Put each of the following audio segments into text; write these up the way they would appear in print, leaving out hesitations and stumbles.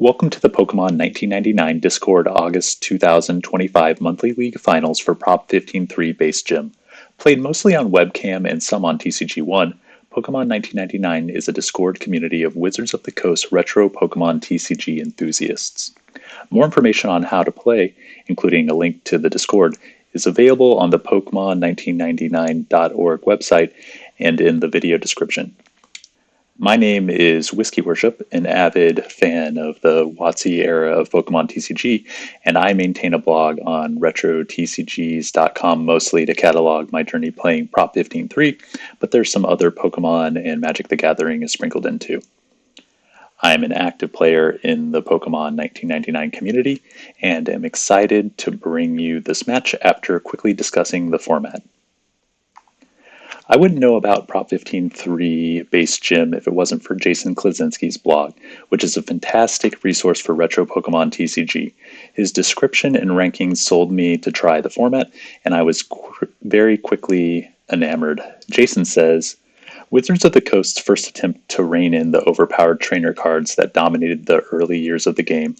Welcome to the Pokemon 1999 Discord August 2025 monthly league finals for Prop 15-3 base gym. Played mostly on webcam and some on TCG1, Pokemon 1999 is a Discord community of Wizards of the Coast retro Pokemon TCG enthusiasts. More information on how to play, including a link to the Discord, is available on the Pokemon1999.org website and in the video description. My name is Whiskey Worship, an avid fan of the WotC era of Pokemon TCG, and I maintain a blog on retrotcgs.com mostly to catalog my journey playing Prop 15-3, but there's some other Pokemon and Magic the Gathering is sprinkled in too. I am an active player in the Pokemon 1999 community, and am excited to bring you this match after quickly discussing the format. I wouldn't know about Prop 15-3 base gym if it wasn't for Jason Klaczynski's blog, which is a fantastic resource for retro Pokemon TCG. His description and rankings sold me to try the format, and I was very quickly enamored. Jason says, Wizards of the Coast's first attempt to rein in the overpowered trainer cards that dominated the early years of the game,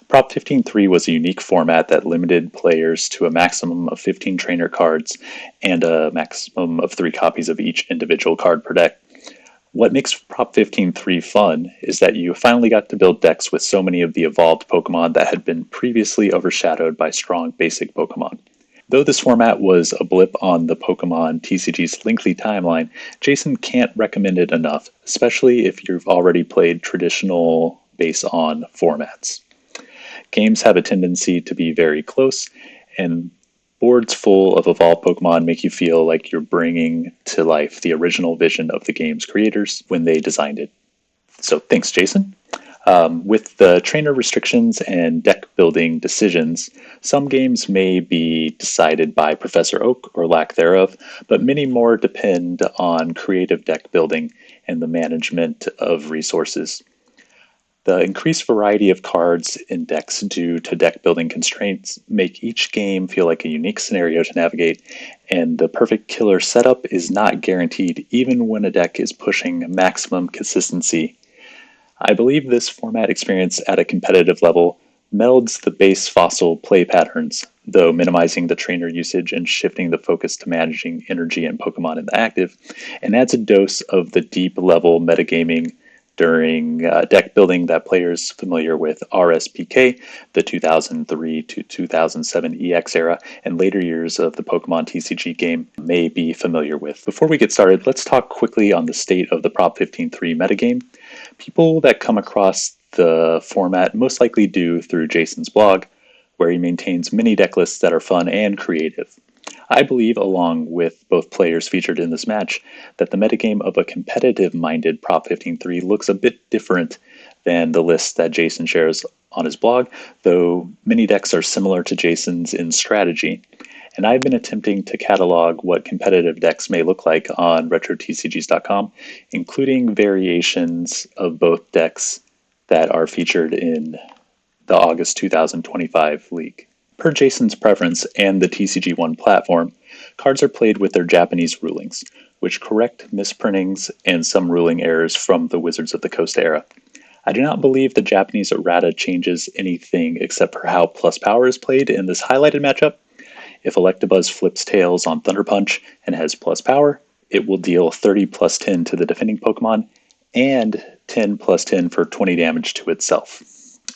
Prop 15-3 was a unique format that limited players to a maximum of 15 trainer cards and a maximum of 3 copies of each individual card per deck. What makes Prop 15-3 fun is that you finally got to build decks with so many of the evolved Pokemon that had been previously overshadowed by strong basic Pokemon. Though this format was a blip on the Pokemon TCG's lengthy timeline, Jason can't recommend it enough, especially if you've already played traditional base-on formats. Games have a tendency to be very close, and boards full of evolved Pokemon make you feel like you're bringing to life the original vision of the game's creators when they designed it. So thanks, Jason. With the trainer restrictions and deck building decisions, some games may be decided by Professor Oak or lack thereof, but many more depend on creative deck building and the management of resources. The increased variety of cards in decks due to deck building constraints make each game feel like a unique scenario to navigate, and the perfect killer setup is not guaranteed even when a deck is pushing maximum consistency. I believe this format experience at a competitive level melds the base fossil play patterns, though minimizing the trainer usage and shifting the focus to managing energy and Pokemon in the active, and adds a dose of the deep level metagaming during deck building that players familiar with RSPK, the 2003 to 2007 EX era, and later years of the Pokemon TCG game may be familiar with. Before we get started, let's talk quickly on the state of the Prop 15-3 metagame. People that come across the format most likely do through Jason's blog, where he maintains many deck lists that are fun and creative. I believe, along with both players featured in this match, that the metagame of a competitive-minded Prop 15-3 looks a bit different than the lists that Jason shares on his blog, though many decks are similar to Jason's in strategy. And I've been attempting to catalog what competitive decks may look like on retrotcgs.com, including variations of both decks that are featured in the August 2025 league. Per Jason's preference and the TCG1 platform, cards are played with their Japanese rulings, which correct misprintings and some ruling errors from the Wizards of the Coast era. I do not believe the Japanese errata changes anything except for how plus power is played in this highlighted matchup. If Electabuzz flips tails on Thunder Punch and has plus power, it will deal 30 plus 10 to the defending Pokemon and 10 plus 10 for 20 damage to itself.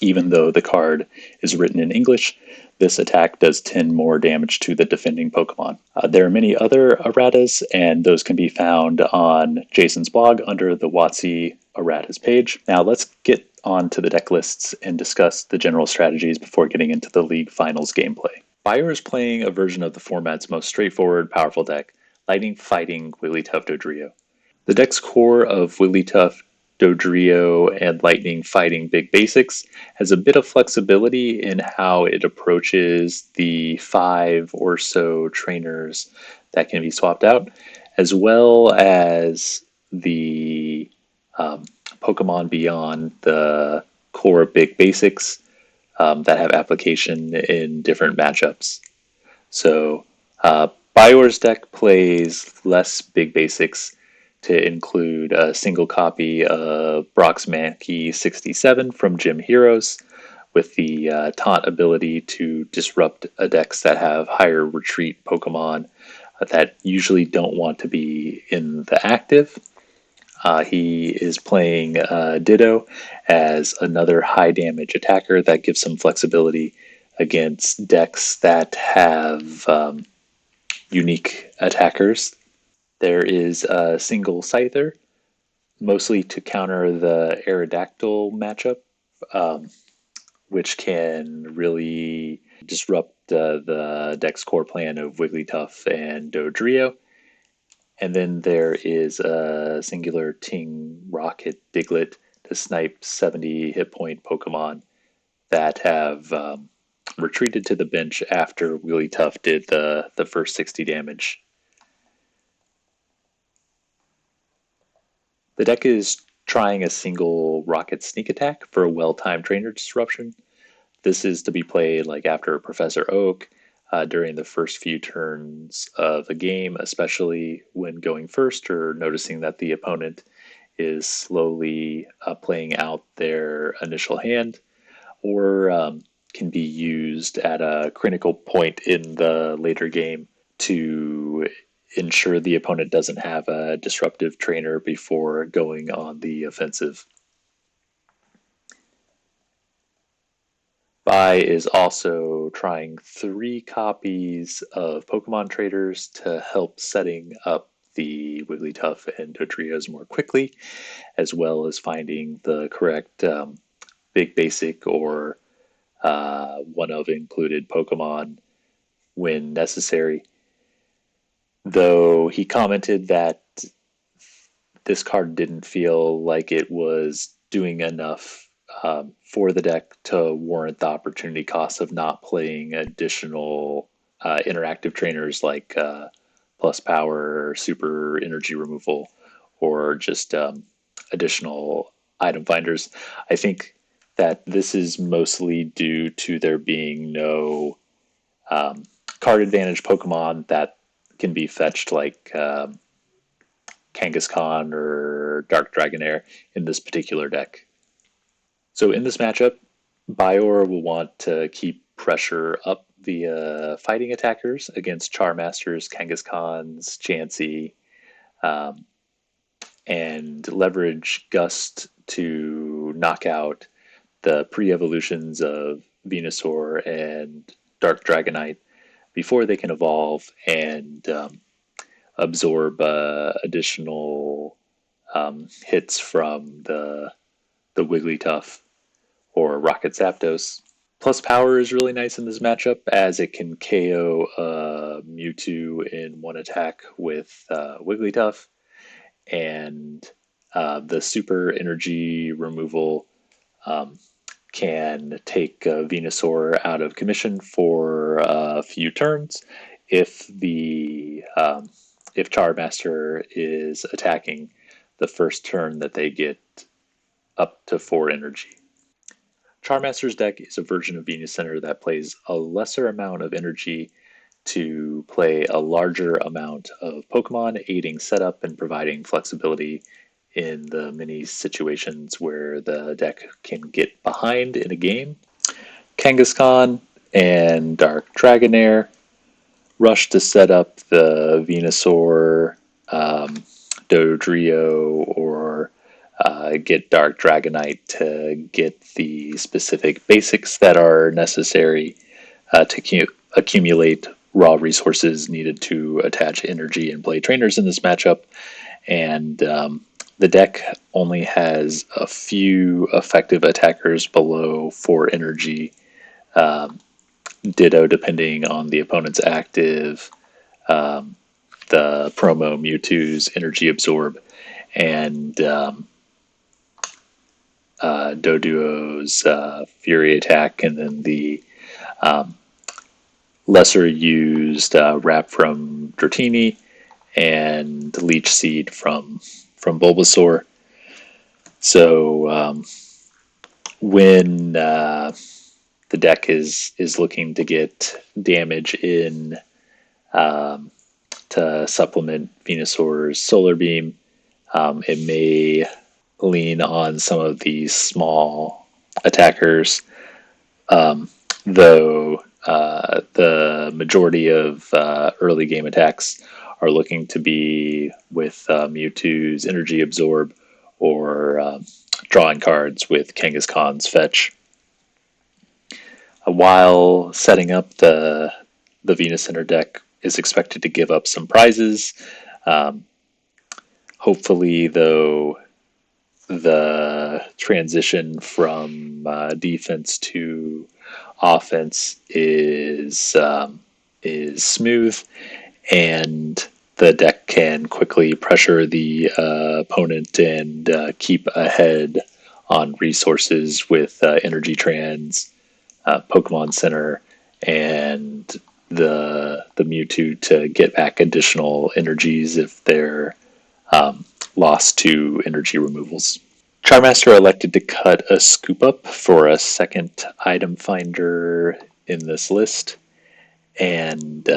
Even though the card is written in English, this attack does 10 more damage to the defending Pokemon. There are many other erratas, and those can be found on Jason's blog under the WotC erratas page. Now let's get on to the deck lists and discuss the general strategies before getting into the league finals gameplay. Bio is playing a version of the format's most straightforward, powerful deck, Lightning Fighting Wigglytuff Dodrio. The deck's core of Wigglytuff, Dodrio, and Lightning Fighting Big Basics has a bit of flexibility in how it approaches the 5 or so trainers that can be swapped out, as well as the Pokemon beyond the core Big Basics that have application in different matchups. So Bioware's deck plays less Big Basics, to include a single copy of Brock's Mankey 67 from Gym Heroes with the taunt ability to disrupt decks that have higher retreat Pokemon that usually don't want to be in the active. He is playing Ditto as another high damage attacker that gives some flexibility against decks that have unique attackers. There is a single Scyther, mostly to counter the Aerodactyl matchup, um, which can really disrupt the deck's core plan of Wigglytuff and Dodrio. And then there is a singular Ting Rocket Diglett to snipe 70 hit point Pokemon that have retreated to the bench after Wigglytuff did the first 60 damage. The deck is trying a single Rocket Sneak Attack for a well-timed trainer disruption. This is to be played like after Professor Oak during the first few turns of a game, especially when going first or noticing that the opponent is slowly playing out their initial hand, or can be used at a critical point in the later game to ensure the opponent doesn't have a disruptive trainer before going on the offensive. Bai is also trying 3 copies of Pokemon Traders to help setting up the Wigglytuff and Dodrios more quickly, as well as finding the correct big basic or one of included Pokemon when necessary. Though he commented that this card didn't feel like it was doing enough for the deck to warrant the opportunity cost of not playing additional interactive trainers like plus power, super energy removal, or just additional item finders. I think that this is mostly due to there being no card advantage Pokemon that can be fetched like Kangaskhan or Dark Dragonair in this particular deck. So in this matchup, Bior will want to keep pressure up via fighting attackers against Charmasters, Kangaskhan's, Chansey, um, and leverage Gust to knock out the pre-evolutions of Venusaur and Dark Dragonite before they can evolve and absorb additional hits from the Wigglytuff or Rocket Zapdos. Plus power is really nice in this matchup as it can KO Mewtwo in one attack with Wigglytuff, and the super energy removal can take Venusaur out of commission for a few turns if the if Charmaster is attacking the first turn that they get up to 4 energy. Charmaster's deck is a version of Venus Center that plays a lesser amount of energy to play a larger amount of Pokemon, aiding setup and providing flexibility in the many situations where the deck can get behind in a game. Kangaskhan and Dark Dragonair rush to set up the Venusaur, Dodrio, or get Dark Dragonite to get the specific basics that are necessary to accumulate raw resources needed to attach energy and play trainers in this matchup. And the deck only has a few effective attackers below 4 energy. Ditto, depending on the opponent's active, the promo Mewtwo's energy absorb, and Doduo's Fury Attack, and then the lesser used Wrap from Dratini and Leech Seed from Bulbasaur. So when the deck is looking to get damage in to supplement Venusaur's Solar Beam, It may lean on some of these small attackers, though the majority of early game attacks are looking to be with Mewtwo's Energy Absorb or drawing cards with Kangaskhan's Fetch. While setting up the Venus Center deck is expected to give up some prizes. Hopefully, though, the transition from defense to offense is smooth, and the deck can quickly pressure the opponent and keep ahead on resources with Energy Trans, Pokemon Center, and the Mewtwo to get back additional energies if they're lost to energy removals. Charmaster elected to cut a scoop up for a second item finder in this list and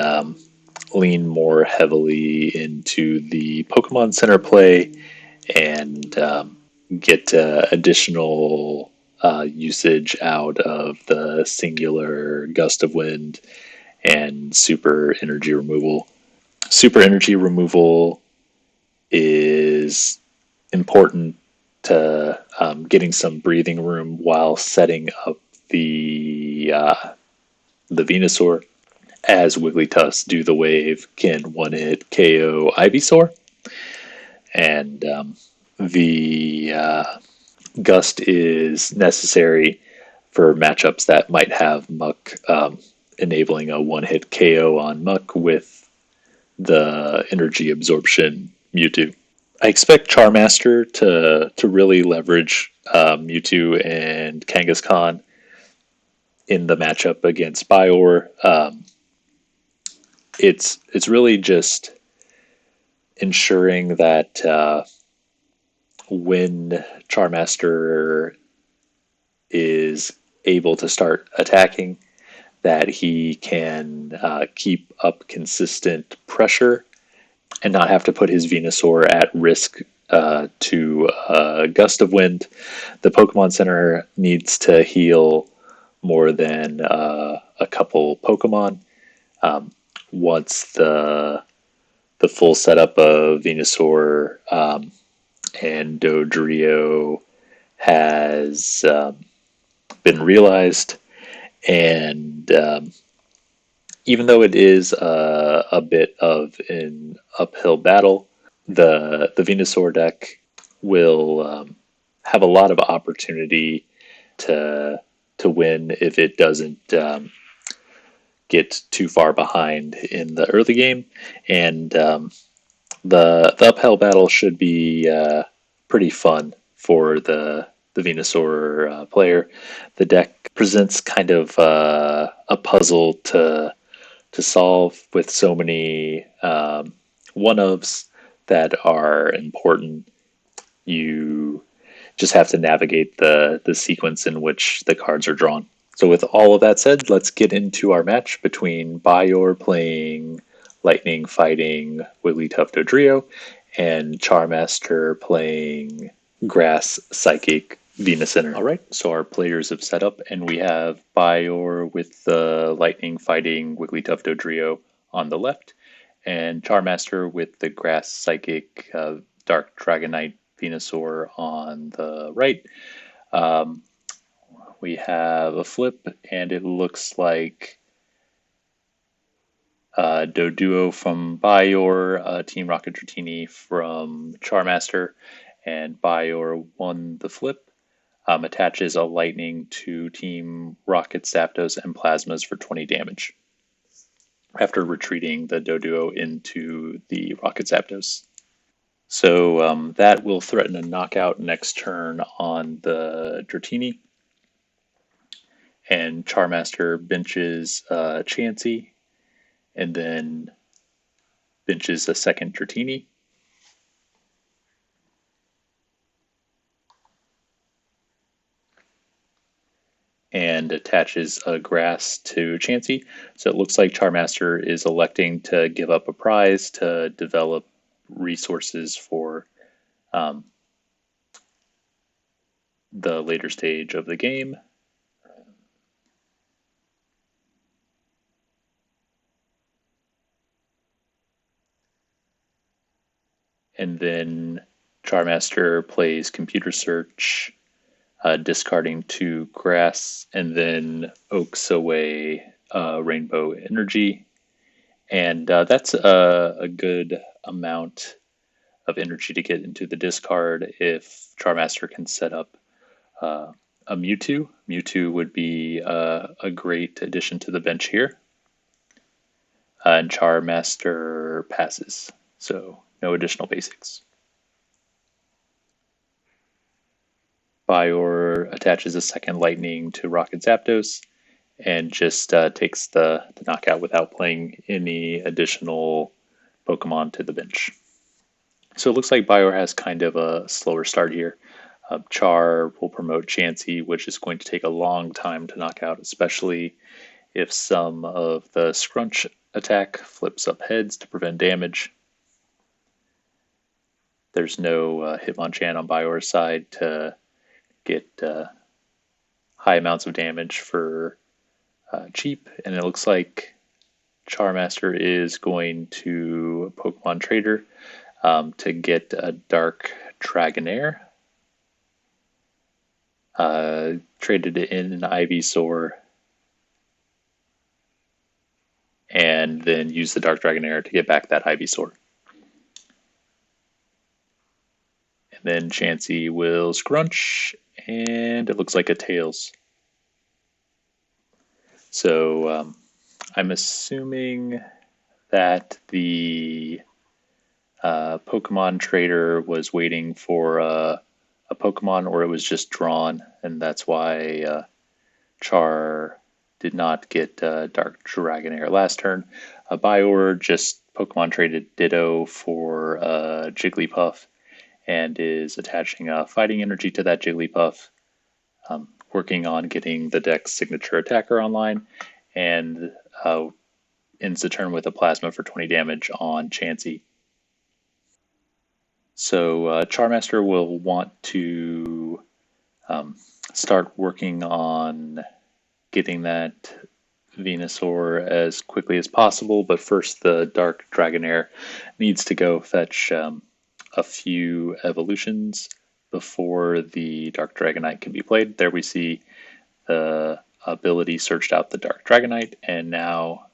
lean more heavily into the Pokemon Center play and get additional usage out of the singular Gust of Wind and Super Energy Removal. Super Energy Removal is important to getting some breathing room while setting up the Venusaur, as Wigglytuff's Do the Wave can one-hit KO Ivysaur, and the Gust is necessary for matchups that might have Muck, enabling a one-hit KO on Muck with the Energy Absorption Mewtwo. I expect Charmaster to really leverage Mewtwo and Kangaskhan in the matchup against Bior. It's really just ensuring that when Charmaster is able to start attacking, that he can keep up consistent pressure and not have to put his Venusaur at risk to a Gust of Wind. The Pokemon Center needs to heal more than a couple Pokemon. Once the full setup of Venusaur and Dodrio has been realized, and even though it is a bit of an uphill battle, the Venusaur deck will have a lot of opportunity to win if it doesn't get too far behind in the early game, and the uphill battle should be pretty fun for the Venusaur player. The deck presents kind of a puzzle to solve with so many one-ofs that are important. You just have to navigate the sequence in which the cards are drawn. So with all of that said, let's get into our match between Bior playing Lightning fighting Wigglytuff Dodrio and Charmaster playing Grass Psychic Venus Center. All right, so our players have set up, and we have Bior with the Lightning fighting Wigglytuff Dodrio on the left, and Charmaster with the Grass Psychic Dark Dragonite Venusaur on the right. We have a flip, and it looks like Doduo from Bior, Team Rocket Dratini from Charmaster, and Bior won the flip. Attaches a Lightning to Team Rocket Zapdos and Plasmas for 20 damage after retreating the Doduo into the Rocket Zapdos. So that will threaten a knockout next turn on the Dratini. And Charmaster benches Chansey, and then benches a second Dratini. And attaches a Grass to Chansey. So it looks like Charmaster is electing to give up a prize to develop resources for um, the later stage of the game. And then Charmaster plays Computer Search, discarding 2 grass, and then oaks away Rainbow Energy. And that's a good amount of energy to get into the discard if Charmaster can set up uh, a Mewtwo. Mewtwo would be a great addition to the bench here. And Charmaster passes, so no additional basics. Bior attaches a second Lightning to Rocket Zapdos and just takes the knockout without playing any additional Pokemon to the bench. So it looks like Bior has kind of a slower start here. Char will promote Chansey, which is going to take a long time to knock out, especially if some of the Scrunch attack flips up heads to prevent damage. There's no Hitmonchan on Bior's side to get high amounts of damage for cheap, and it looks like Charmaster is going to Pokemon Trader to get a Dark Dragonair. Traded in an Ivysaur, and then use the Dark Dragonair to get back that Ivysaur. And then Chansey will Scrunch, and it looks like a Tails. So I'm assuming that the Pokemon Trader was waiting for a Pokemon, or it was just drawn, and that's why Char did not get Dark Dragonair last turn. Bior just Pokemon traded Ditto for Jigglypuff and is attaching a Fighting Energy to that Jigglypuff, working on getting the deck's signature attacker online, and ends the turn with a Plasma for 20 damage on Chansey. So Charmaster will want to start working on getting that Venusaur as quickly as possible, but first the Dark Dragonair needs to go fetch a few evolutions before the Dark Dragonite can be played. There we see the ability searched out the Dark Dragonite, and now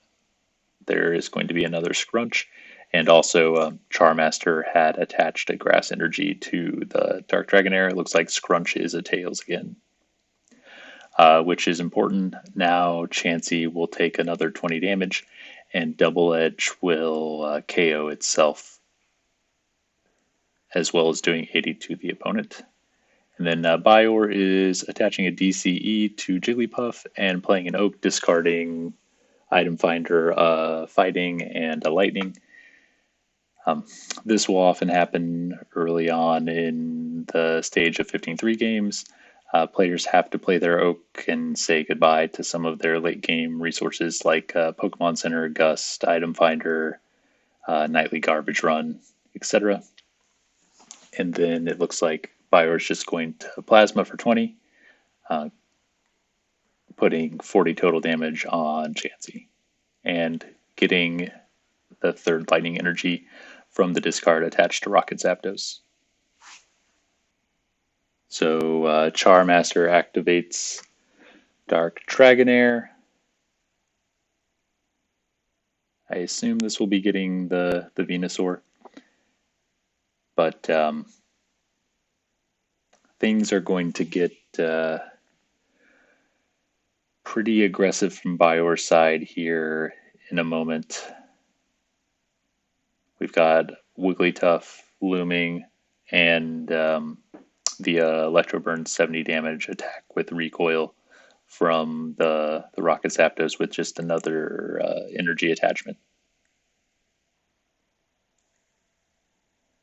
there is going to be another Scrunch. And also, Charmaster had attached a Grass Energy to the Dark Dragonair. It looks like Scrunch is a Tails again, which is important. Now Chansey will take another 20 damage, and Double Edge will KO itself, as well as doing 80 to the opponent. And then Bior is attaching a DCE to Jigglypuff and playing an Oak, discarding Item Finder, Fighting, and a Lightning. This will often happen early on in the stage of 15-3 games. Players have to play their Oak and say goodbye to some of their late game resources like Pokemon Center, Gust, Item Finder, Nightly Garbage Run, etc. And then it looks like Bior is just going to Plasma for 20, putting 40 total damage on Chansey, and getting the third Lightning Energy from the discard attached to Rocket Zapdos. So Charmaster activates Dark Dragonair. I assume this will be getting the Venusaur, but things are going to get pretty aggressive from Bior's side here in a moment. We've got Wigglytuff looming, and the Electro Burn 70 damage attack with recoil from the Rocket Zapdos with just another energy attachment.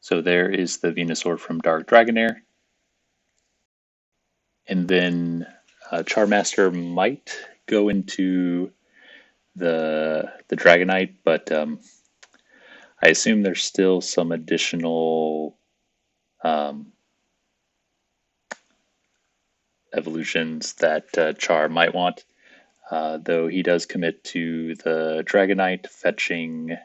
So there is the Venusaur from Dark Dragonair. And then Charmaster might go into the Dragonite, but I assume there's still some additional um, evolutions that Char might want. Though he does commit to the Dragonite, fetching,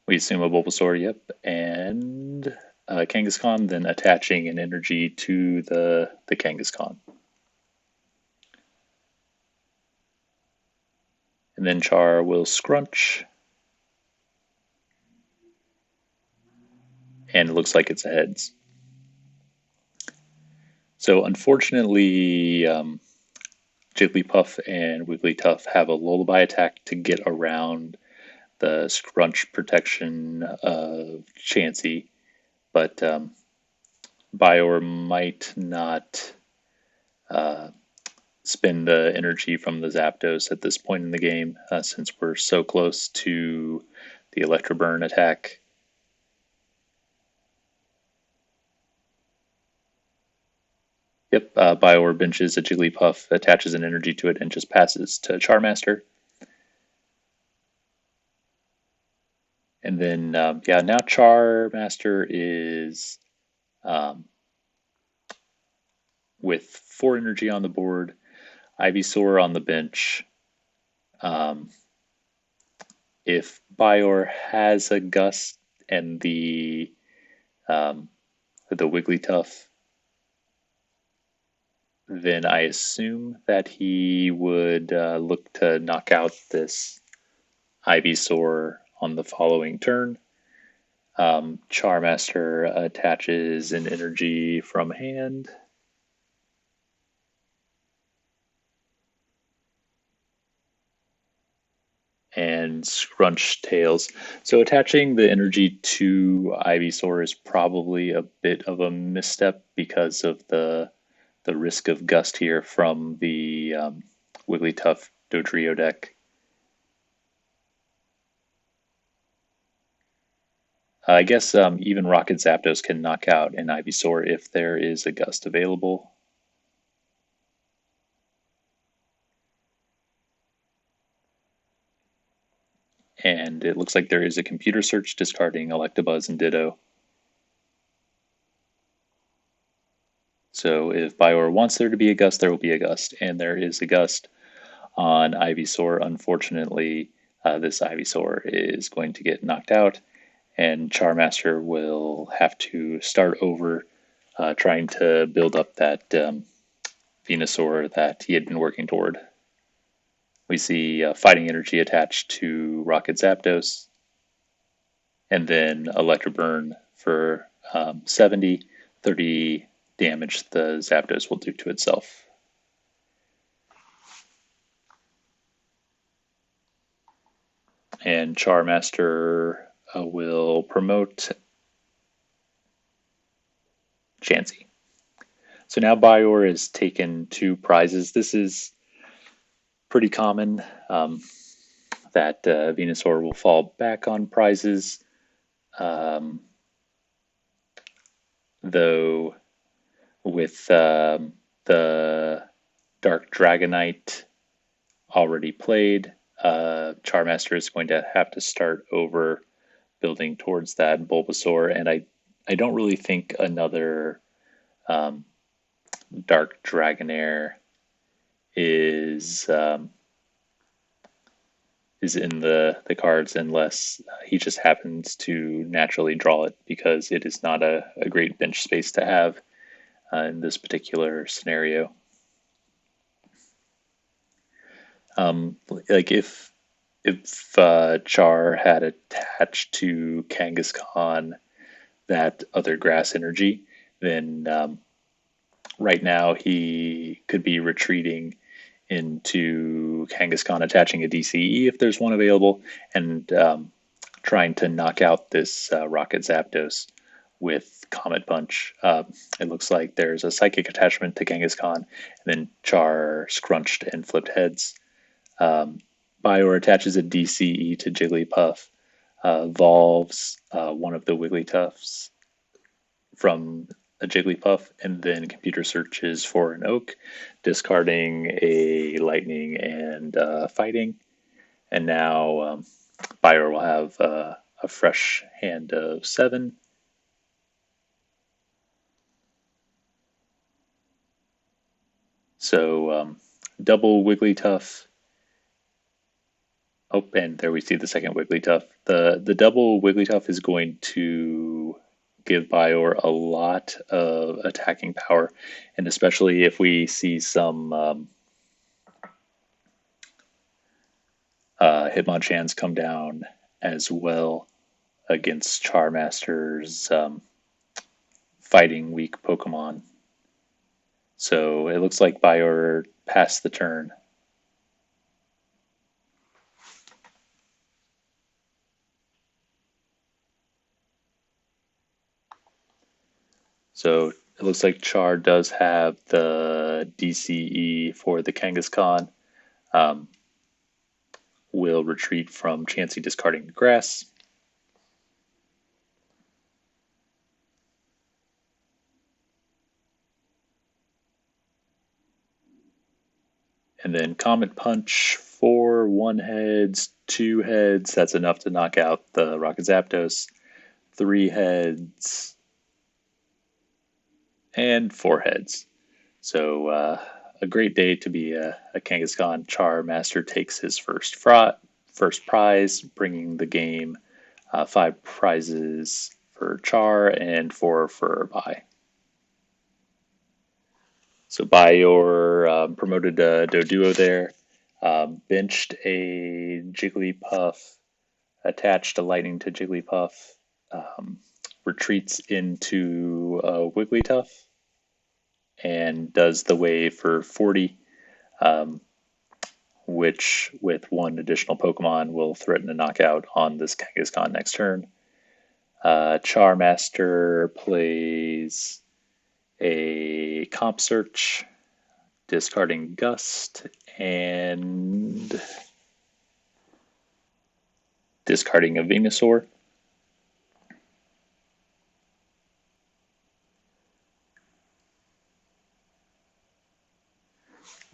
we assume a Bulbasaur, yep, and Kangaskhan, then attaching an energy to the Kangaskhan. And then Char will scrunch, and it looks like it's a heads. So unfortunately, Jigglypuff and Wigglytuff have a lullaby attack to get around the scrunch protection of Chansey, but Bior might not spend the energy from the Zapdos at this point in the game, since we're so close to the Electroburn attack. Yep, Bior benches a Jigglypuff, attaches an energy to it, and just passes to Charmaster. And then, yeah, now Charmaster is with 4 energy on the board, Ivysaur on the bench. If Bior has a Gust and the Wigglytuff, then I assume that he would look to knock out this Ivysaur on the following turn. Charmaster attaches an energy from hand. And Scrunch Tails. So attaching the energy to Ivysaur is probably a bit of a misstep because of the risk of Gust here from the Wigglytuff Dodrio deck. I guess even Rocket Zapdos can knock out an Ivysaur if there is a Gust available. And it looks like there is a computer search discarding Electabuzz and Ditto. So if Bior wants there to be a Gust, there will be a Gust, and there is a Gust on Ivysaur. Unfortunately, this Ivysaur is going to get knocked out, and Charmaster will have to start over trying to build up that Venusaur that he had been working toward. We see Fighting Energy attached to Rocket Zapdos, and then Electroburn for 70, 30 damage the Zapdos will do to itself. And Charmaster will promote Chansey. So now Bior is taken 2 prizes. This is pretty common, that Venusaur will fall back on prizes, though with the Dark Dragonite already played, Charmaster is going to have to start over building towards that Bulbasaur, and I don't really think another Dark Dragonair is in the cards unless he just happens to naturally draw it, because it is not a great bench space to have in this particular scenario. Like if Char had attached to Kangaskhan that other grass energy, then right now he could be retreating into Kangaskhan, attaching a DCE if there's one available, and trying to knock out this Rocket Zapdos with Comet Punch. It looks like there's a Psychic attachment to Kangaskhan, and then Char scrunched and flipped heads. Bior attaches a DCE to Jigglypuff, evolves one of the Wigglytuffs from a Jigglypuff, and then computer searches for an Oak, discarding a Lightning and Fighting. And now Bior will have a fresh hand of 7. So double Wigglytuff. Oh, and there we see the second Wigglytuff. The double Wigglytuff is going to give Bior a lot of attacking power, and especially if we see some Hitmonchans come down as well against Charmaster's fighting weak Pokemon. So it looks like Bior passed the turn. So it looks like Char does have the DCE for the Kangaskhan. Will retreat from Chansey discarding the grass. And then Comet Punch, 4 1-heads, 2 heads. That's enough to knock out the Rocket Zapdos. 3 heads, and 4 heads. So a great day to be a Kangaskhan. Char Master takes his first prize, bringing the game 5 prizes for Char and 4 for Bai. So Bior promoted a Doduo there, benched a Jigglypuff, attached a Lightning to Jigglypuff, retreats into Wigglytuff, and does the wave for 40, which with 1 additional Pokemon will threaten a knockout on this Kangaskhan next turn. Charmaster plays a Comp Search, discarding Gust, and discarding a Venusaur.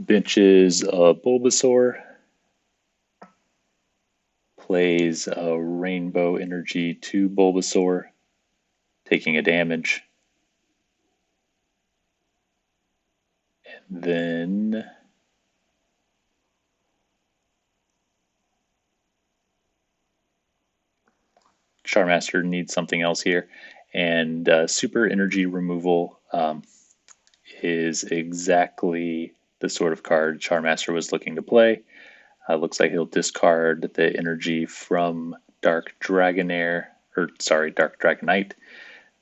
Benches a Bulbasaur, plays a Rainbow Energy to Bulbasaur, taking a damage. And then Charmaster needs something else here, and Super Energy Removal is exactly the sort of card Charmaster was looking to play. Looks like he'll discard the energy from Dark Dragonite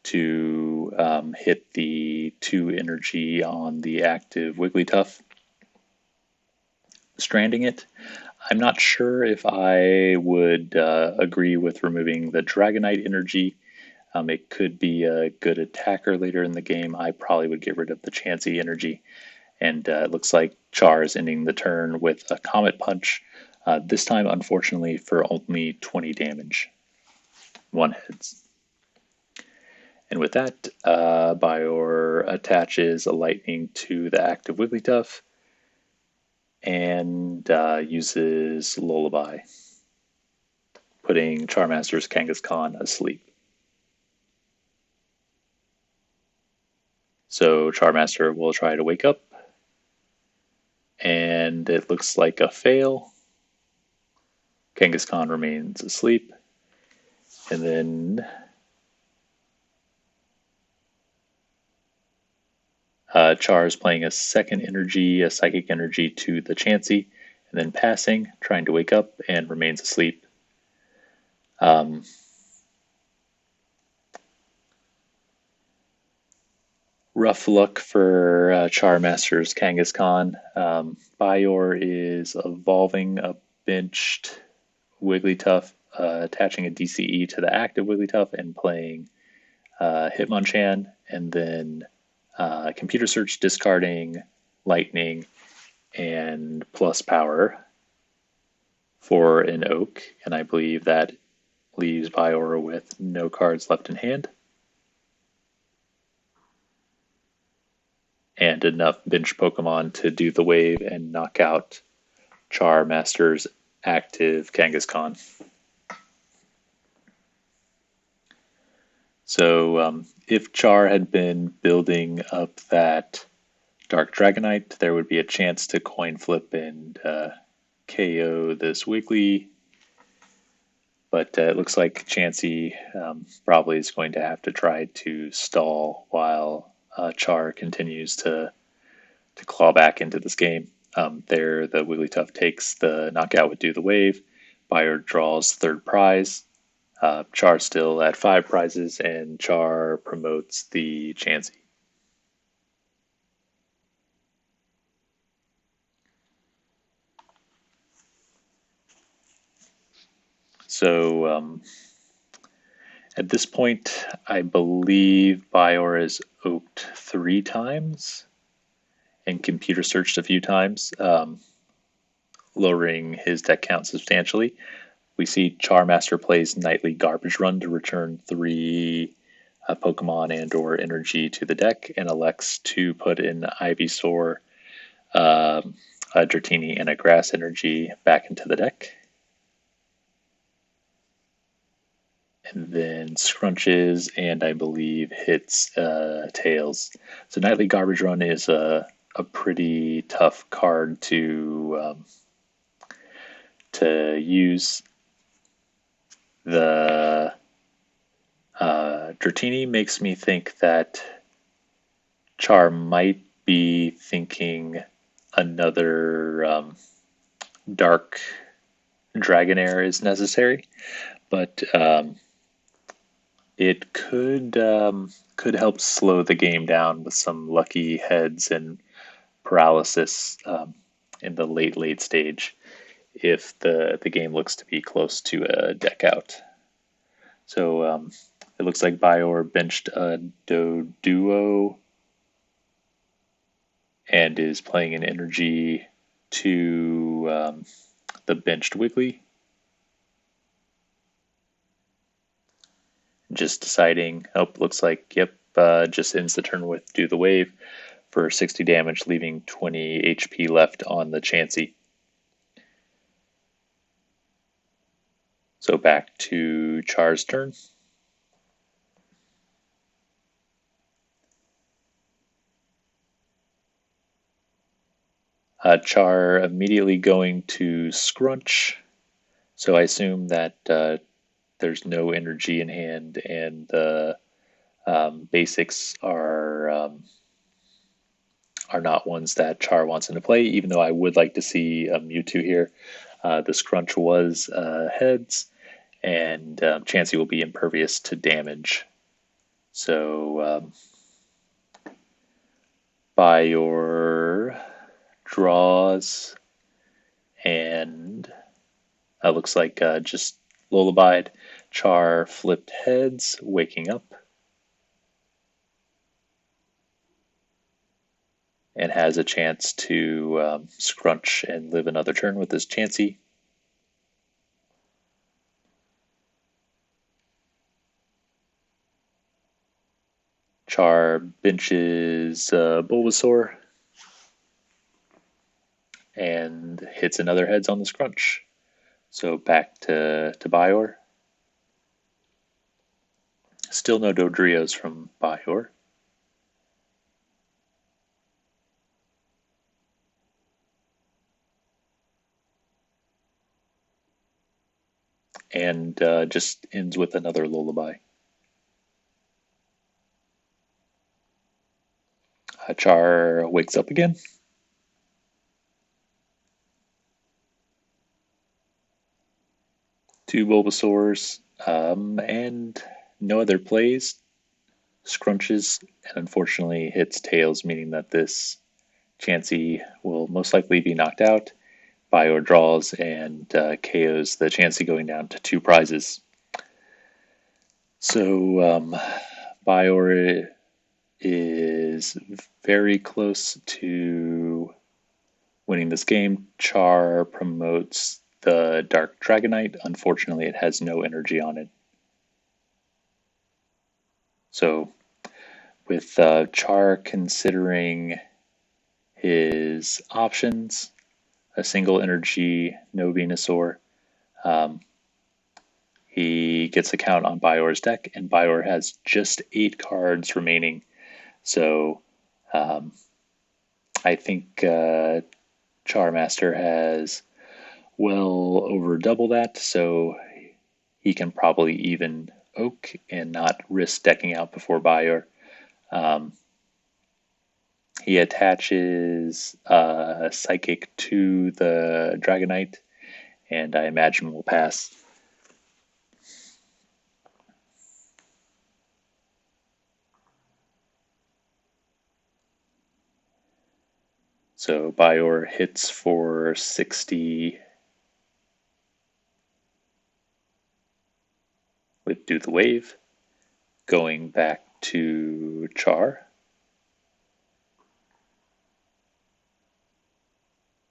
to hit the 2 energy on the active Wigglytuff, stranding it. I'm not sure if I would agree with removing the Dragonite energy. It could be a good attacker later in the game. I probably would get rid of the Chansey energy. And it looks like Char is ending the turn with a Comet Punch, this time, unfortunately, for only 20 damage. 1 heads. And with that, Bior attaches a Lightning to the active Wigglytuff and uses Lullaby, putting Charmaster's Kangaskhan asleep. So Charmaster will try to wake up, and it looks like a fail. Kangaskhan remains asleep, and then Char is playing a second energy, a psychic energy to the Chansey, and then passing, trying to wake up, and remains asleep. Rough luck for Charmaster's Kangaskhan. Bior is evolving a benched Wigglytuff, attaching a DCE to the active Wigglytuff, and playing Hitmonchan, and then Computer Search, discarding Lightning and plus power for an Oak, and I believe that leaves Bior with no cards left in hand. And enough bench Pokemon to do the wave and knock out Charmaster's active Kangaskhan. So if Char had been building up that Dark Dragonite, there would be a chance to coin flip and KO this Wiggly. But it looks like Chansey probably is going to have to try to stall while Char continues to claw back into this game. There, the Wigglytuff takes the knockout with Do the Wave. Buyer draws third prize. Char still at 5 prizes, and Char promotes the Chansey. So at this point, I believe Bior is oaked 3 times and computer searched a few times, lowering his deck count substantially. We see Charmaster plays Nightly Garbage Run to return 3 Pokemon and or energy to the deck, and elects to put in Ivysaur, a Dratini, and a Grass energy back into the deck. And then scrunches and I believe hits Tails. So Nightly Garbage Run is a pretty tough card to use. The Dratini makes me think that Char might be thinking another Dark Dragonair is necessary, but it could help slow the game down with some lucky heads and paralysis in the late stage if the game looks to be close to a deck out. So it looks like Bior benched a Doduo and is playing an energy to the benched Wiggly. Just deciding, looks like, just ends the turn with Do the Wave for 60 damage, leaving 20 HP left on the Chansey. So back to Char's turn. Char immediately going to Scrunch. So I assume that there's no energy in hand, and the basics are not ones that Char wants him to play, even though I would like to see a Mewtwo here. The Scrunch was heads, and Chansey will be impervious to damage. So Bior draws, and looks like just lullabied. Char flipped heads, waking up, and has a chance to scrunch and live another turn with this Chansey. Char benches Bulbasaur and hits another heads on the scrunch. So back to Bior. Still no Dodrios from Bior. And just ends with another lullaby. Char wakes up again. Two Bulbasaurs, and no other plays. Scrunches, and unfortunately hits Tails, meaning that this Chansey will most likely be knocked out. Bior draws and KOs the Chansey, going down to 2 prizes. So Bior is very close to winning this game. Char promotes the Dark Dragonite. Unfortunately, it has no energy on it. So with Char considering his options, a single energy, no Venusaur, he gets a count on Bior's deck, and Bior has just 8 cards remaining. So I think Charmaster has well over double that, so he can probably even Oak and not risk decking out before Bior. Um, he attaches Psychic to the Dragonite, and I imagine will pass. So Bior hits for 60 with Do the Wave, going back to Char.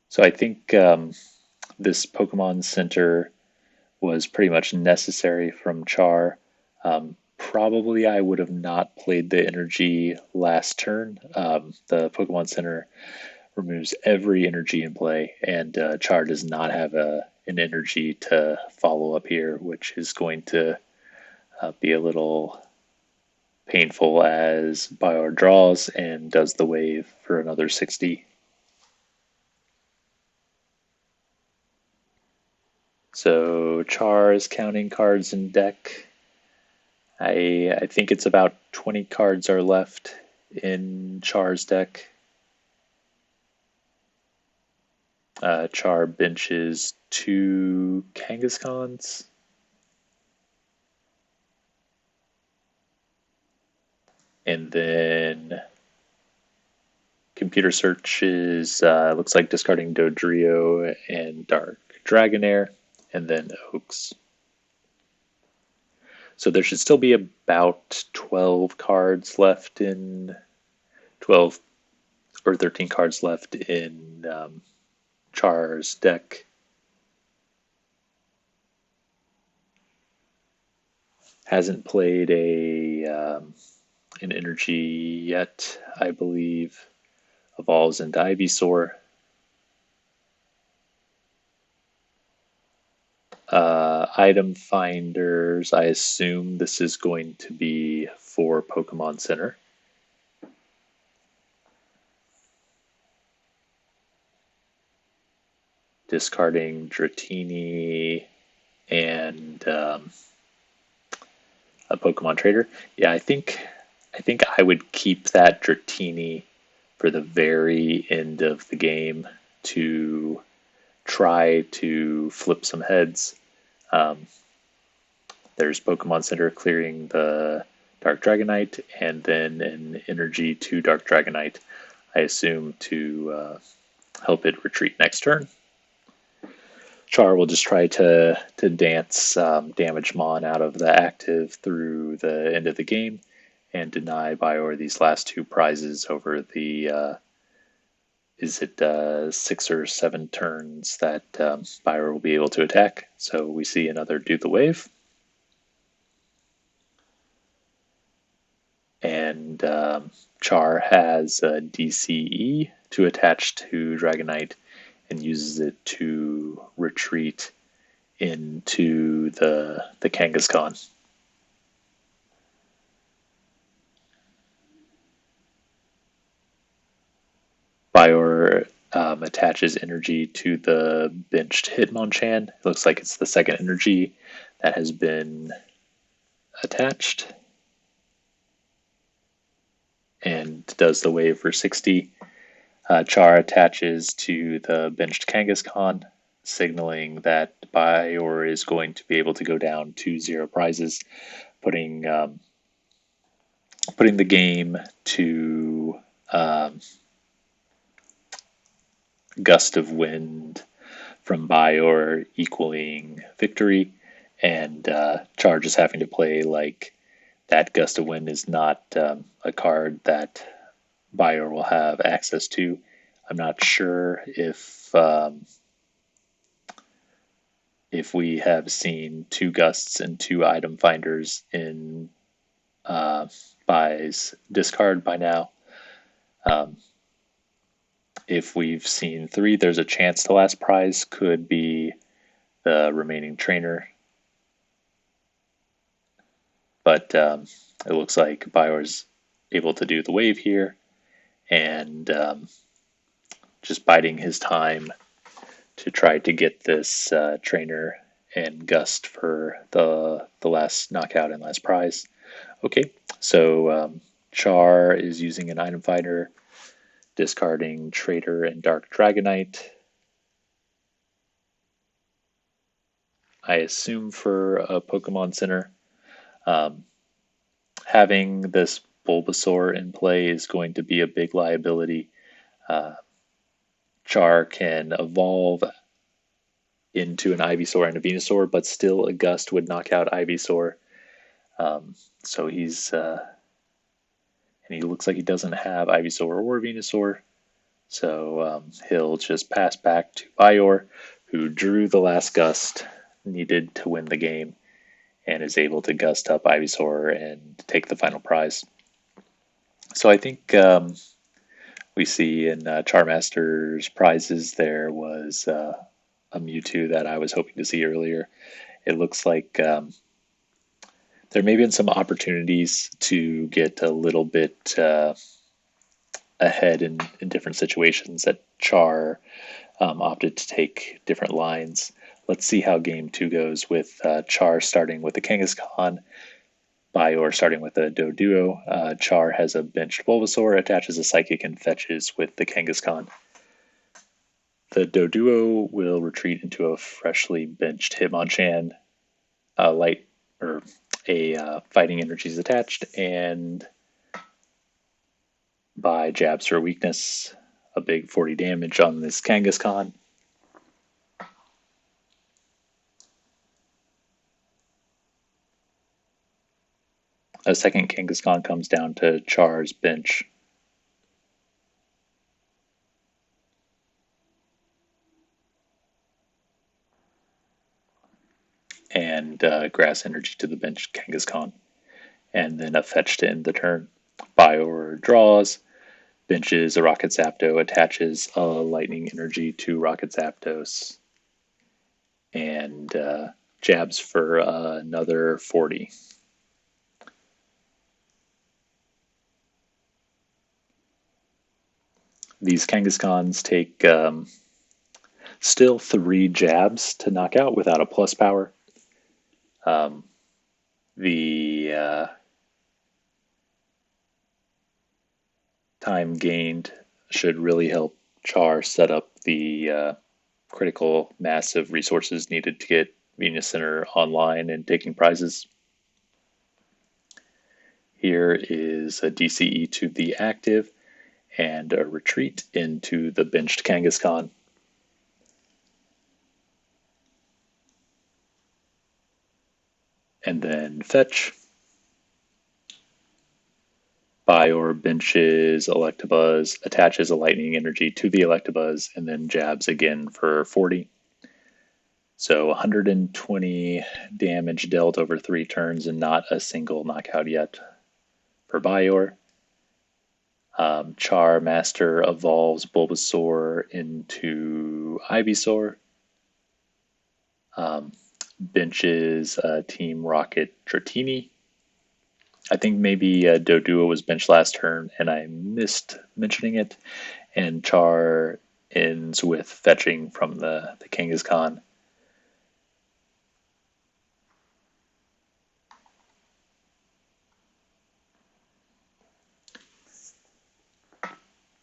So I think this Pokemon Center was pretty much necessary from Char. Probably I would have not played the energy last turn. The Pokemon Center removes every energy in play, and Char does not have an energy to follow up here, which is going to be a little painful as Bior draws and does the wave for another 60. So Char is counting cards in deck. I think it's about 20 cards are left in Char's deck. Char benches 2 Kangaskhans. And then computer searches, looks like discarding Dodrio and Dark Dragonair, and then Oaks. So there should still be about 12 cards left in 12 or 13 cards left in Char's deck. Hasn't played an energy yet, I believe. Evolves into Ivysaur. Item finders, I assume this is going to be for Pokemon Center. Discarding Dratini and a Pokemon Trader. Yeah, I think I would keep that Dratini for the very end of the game to try to flip some heads. There's Pokemon Center clearing the Dark Dragonite, and then an energy to Dark Dragonite, I assume, to help it retreat next turn. Char will just try to dance Damage Mon out of the active through the end of the game and deny Bior these last 2 prizes over the is it 6 or 7 turns that Bior will be able to attack. So we see another Do the Wave. And Char has a DCE to attach to Dragonite and uses it to retreat into the Kangaskhan. Bior attaches energy to the benched Hitmonchan. It looks like it's the second energy that has been attached. And does the wave for 60. Char attaches to the benched Kangaskhan, signaling that Bior is going to be able to go down to 0 prizes, putting the game to gust of wind from Bior equaling victory, and Char just having to play like that gust of wind is not a card that Bior will have access to. I'm not sure if we have seen 2 gusts and 2 item finders in Bai's discard by now. If we've seen 3, there's a chance the last prize could be the remaining trainer. But it looks like Bior's able to do the wave here, and just biding his time to try to get this trainer and Gust for the last knockout and last prize. Okay, so Char is using an item finder, discarding Traitor and Dark Dragonite. I assume for a Pokemon Center. Having this Bulbasaur in play is going to be a big liability. Char can evolve into an Ivysaur and a Venusaur, but still a Gust would knock out Ivysaur. So and he looks like he doesn't have Ivysaur or Venusaur. So he'll just pass back to Bior, who drew the last Gust needed to win the game, and is able to Gust up Ivysaur and take the final prize. So I think we see in Charmaster's prizes there was a Mewtwo that I was hoping to see earlier. It looks like there may have been some opportunities to get a little bit ahead in different situations that Char opted to take different lines. Let's see how game 2 goes with Char starting with the Kangaskhan, Bior starting with a Doduo. Char has a benched Bulbasaur, attaches a Psychic, and fetches with the Kangaskhan. The Doduo will retreat into a freshly benched Hitmonchan. Fighting energy is attached, and by Jabs for weakness, a big 40 damage on this Kangaskhan. A second Kangaskhan comes down to Char's bench. And grass energy to the bench Kangaskhan. And then a fetch to end the turn. Bior draws, benches a Rocket Zapdos, attaches a lightning energy to Rocket Zapdos, and jabs for another 40. These Kangaskhan's take still 3 jabs to knock out without a plus power. The time gained should really help Char set up the critical mass of resources needed to get Venus Center online and taking prizes. Here is a DCE to the active and a retreat into the benched Kangaskhan. And then fetch. Bior benches Electabuzz, attaches a lightning energy to the Electabuzz, and then jabs again for 40. So 120 damage dealt over 3 turns and not a single knockout yet for Bior. Char Master evolves Bulbasaur into Ivysaur. Benches Team Rocket Dratini. I think maybe Doduo was benched last turn and I missed mentioning it. And Char ends with fetching from the Kangaskhan.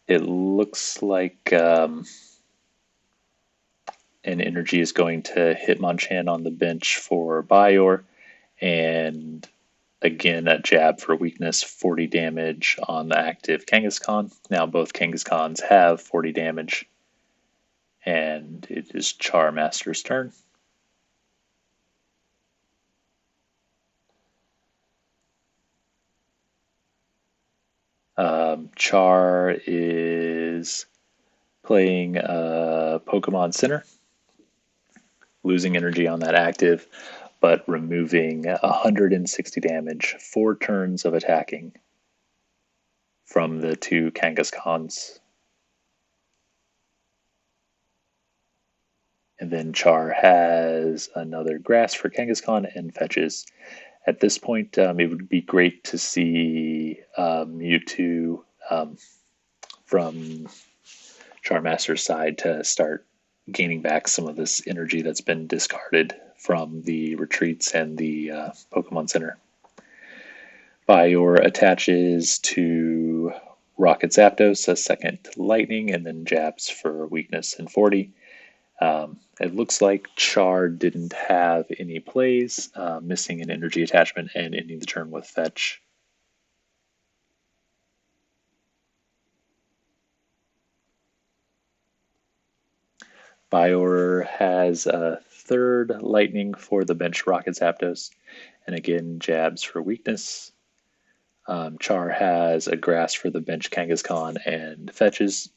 It looks like an energy is going to Hitmonchan on the bench for Bior, and again a jab for weakness, 40 damage on the active Kangaskhan. Now both Kangaskhan's have 40 damage, and it is Char Master's turn. Char is playing Pokemon Center, losing energy on that active, but removing 160 damage, 4 turns of attacking from the 2 Kangaskhan's. And then Char has another grass for Kangaskhan and fetches. At this point, it would be great to see Mewtwo from Charmaster's side to start gaining back some of this energy that's been discarded from the retreats and the Pokemon Center. Bior attaches to Rocket Zapdos, a second Lightning, and then jabs for weakness and 40. It looks like Char didn't have any plays, missing an energy attachment and ending the turn with Fetch. Bior has a third Lightning for the bench Rocket Zapdos, and again jabs for weakness. Char has a Grass for the bench Kangaskhan and fetches.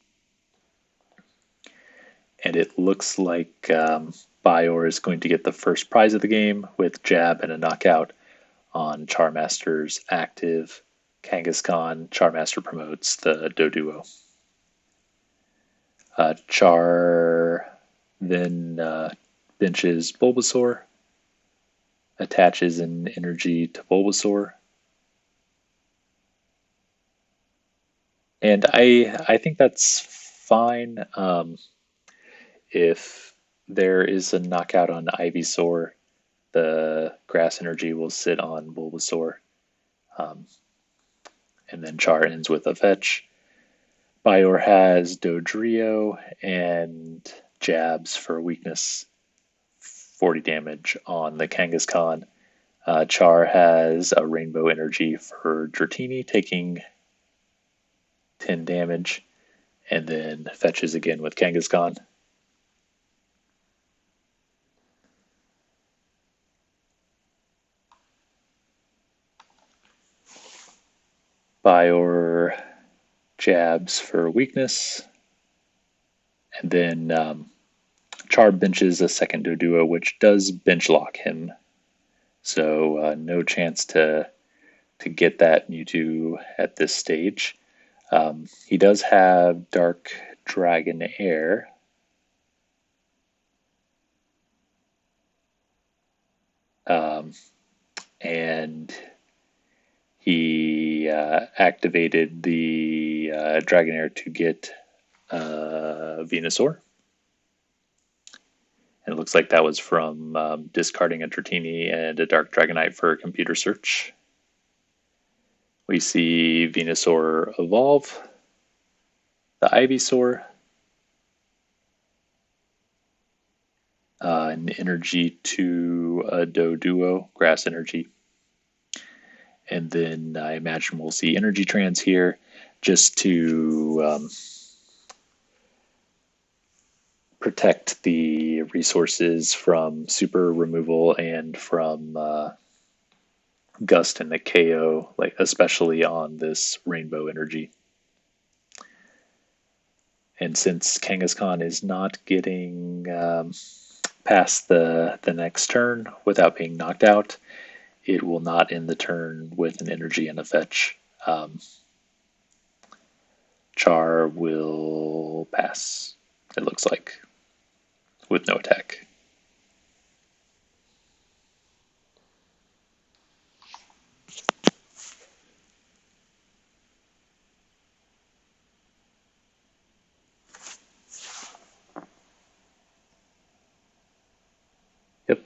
And it looks like Bior is going to get the first prize of the game with jab and a knockout on Charmaster's active Kangaskhan. Charmaster promotes the Doduo. Char then benches Bulbasaur, attaches an energy to Bulbasaur. And I think that's fine. If there is a knockout on Ivysaur, the grass energy will sit on Bulbasaur. And then Char ends with a fetch. Bior has Dodrio and jabs for weakness, 40 damage on the Kangaskhan. Char has a Rainbow Energy for Dratini, taking 10 damage, and then fetches again with Kangaskhan. Bior jabs for weakness, and then Char benches a second Doduo, which does bench lock him, so no chance to get that Mewtwo at this stage. He does have Dark Dragon Air. And he activated the Dragonair to get Venusaur. And it looks like that was from discarding a Dratini and a Dark Dragonite for computer search. We see Venusaur evolve, the Ivysaur, an energy to a Doduo, grass energy. And then I imagine we'll see energy trans here just to protect the resources from super removal and from gust and the KO, like especially on this rainbow energy. And since Kangaskhan is not getting past the next turn without being knocked out, it will not end the turn with an energy and a fetch. Char will pass, it looks like, with no attack. Yep.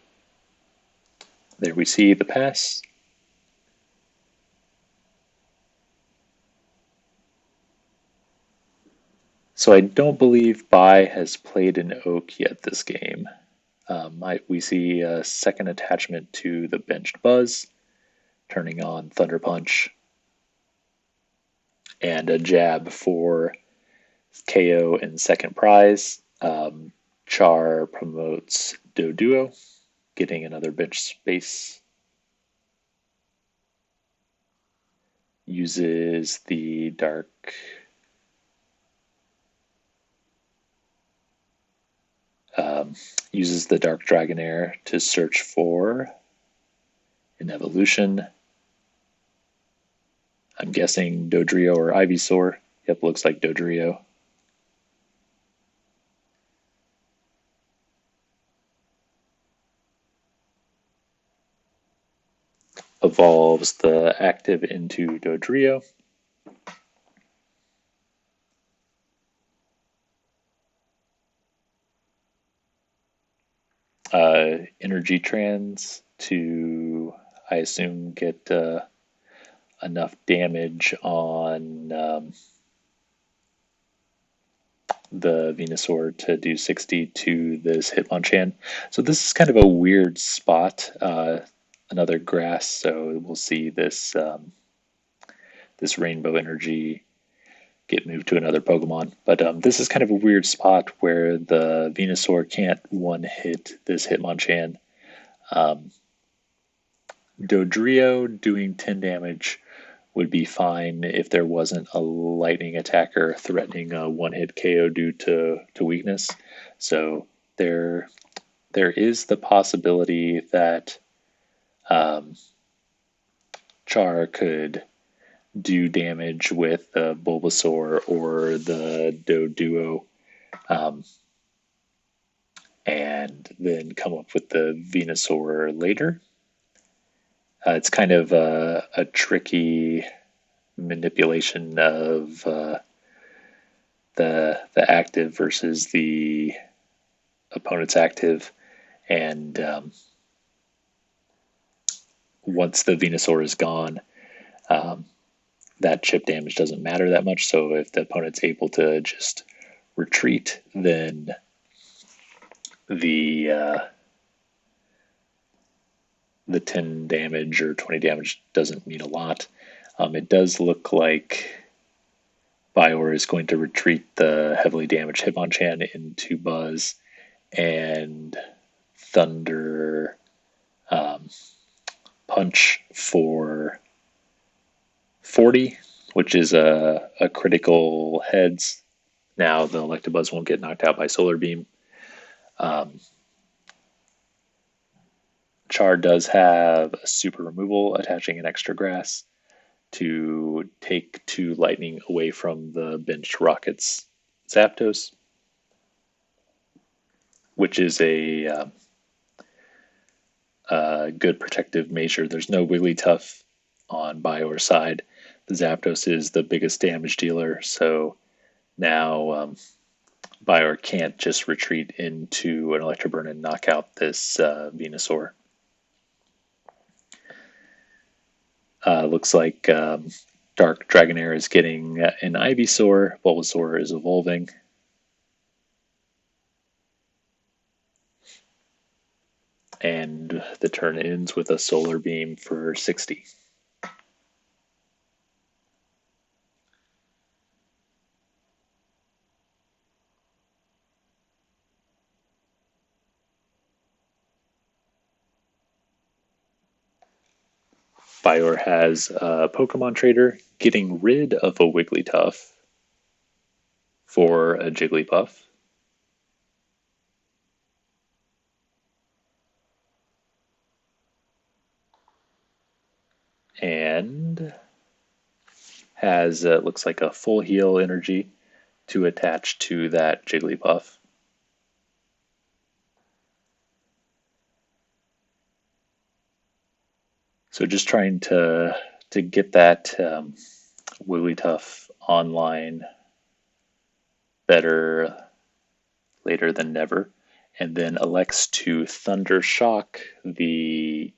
There we see the pass. So I don't believe Bai has played an Oak yet this game. We see a second attachment to the benched Buzz, turning on Thunder Punch, and a jab for KO and second prize. Char promotes Doduo, getting another bench space. Uses the Dark Dragonair to search for an evolution. I'm guessing Dodrio or Ivysaur. Yep, looks like Dodrio. Evolves the active into Dodrio. energy trans to, I assume, get enough damage on the Venusaur to do 60 to this Hitmonchan. So this is kind of a weird spot. Another grass, so we'll see this this rainbow energy get moved to another Pokemon. But this is kind of a weird spot where the Venusaur can't one hit this Hitmonchan. Dodrio doing 10 damage would be fine if there wasn't a lightning attacker threatening a one-hit KO due to weakness. So there is the possibility that Char could do damage with the Bulbasaur or the Doduo, and then come up with the Venusaur later. It's kind of a tricky manipulation of the active versus the opponent's active, and once the Venusaur is gone, that chip damage doesn't matter that much. So if the opponent's able to just retreat, then the 10 damage or 20 damage doesn't mean a lot. It does look like Bior is going to retreat the heavily damaged Hitmonchan into Buzz and Thunder Punch for 40, which is a critical heads. Now the Electabuzz won't get knocked out by Solar Beam. Char does have a super removal attaching an extra grass to take 2 lightning away from the benched Rocket's Zapdos, which is a good protective measure. There's no Wigglytuff on Bior's side. The Zapdos is the biggest damage dealer, so now Bior can't just retreat into an Electroburn and knock out this Venusaur. Looks like Dark Dragonair is getting an Ivysaur. Bulbasaur is evolving. And the turn ends with a Solar Beam for 60. Bior has a Pokemon Trader getting rid of a Wigglytuff for a Jigglypuff. And has, looks like a full heal energy to attach to that Jigglypuff. So just trying to get that Wigglytuff online better later than never, and then elects to Thunder Shock the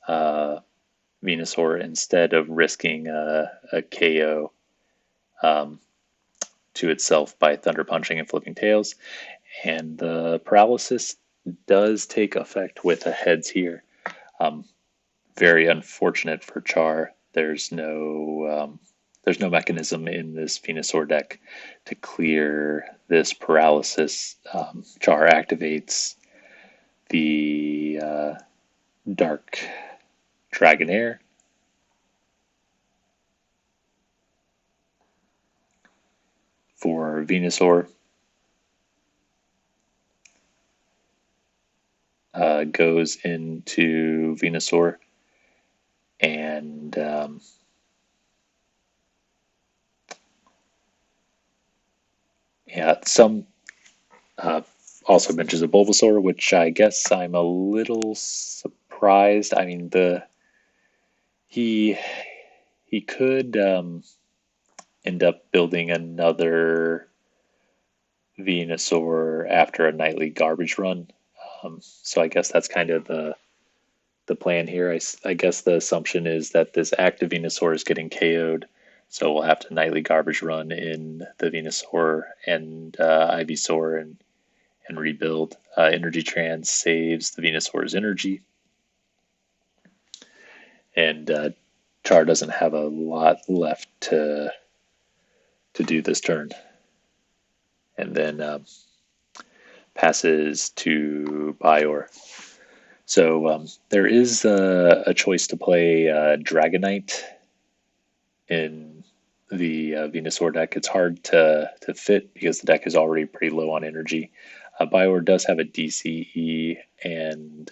Venusaur instead of risking a KO to itself by Thunder Punching and Flipping Tails. And the paralysis does take effect with a heads here. Very unfortunate for Char. There's no mechanism in this Venusaur deck to clear this paralysis. Char activates the Dark Dragonair. For Venusaur. Goes into Venusaur. And some also mentions a Bulbasaur, which I guess I'm a little surprised. I mean, he could end up building another Venusaur after a nightly garbage run. So I guess that's kind of the plan here. I guess the assumption is that this active Venusaur is getting KO'd, so we'll have to nightly garbage run in the Venusaur and Ivysaur and rebuild. Energy Trans saves the Venusaur's energy, and Char doesn't have a lot left to do this turn, and then passes to Bior. So there is a choice to play Dragonite in the Venusaur deck. It's hard to fit because the deck is already pretty low on energy. Bioware does have a DCE and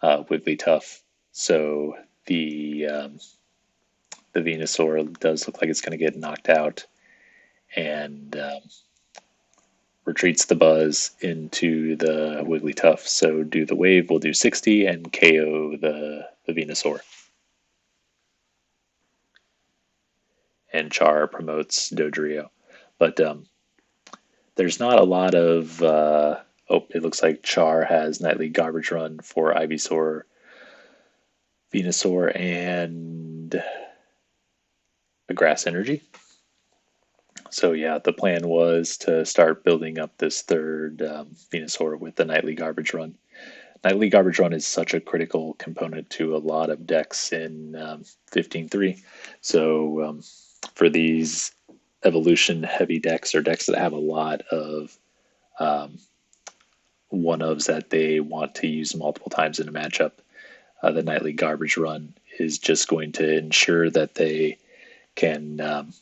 Wigglytuff, so the Venusaur does look like it's going to get knocked out and retreats the Buzz into the Wigglytuff. So do the wave, we'll do 60 and KO the Venusaur. And Char promotes Dodrio. But there's not a lot of... it looks like Char has Nightly Garbage Run for Ivysaur, Venusaur, and a Grass Energy. So yeah, the plan was to start building up this third Venusaur with the Nightly Garbage Run. Nightly Garbage Run is such a critical component to a lot of decks in 15-3. So for these evolution heavy decks or decks that have a lot of one-ofs that they want to use multiple times in a matchup, the Nightly Garbage Run is just going to ensure that they can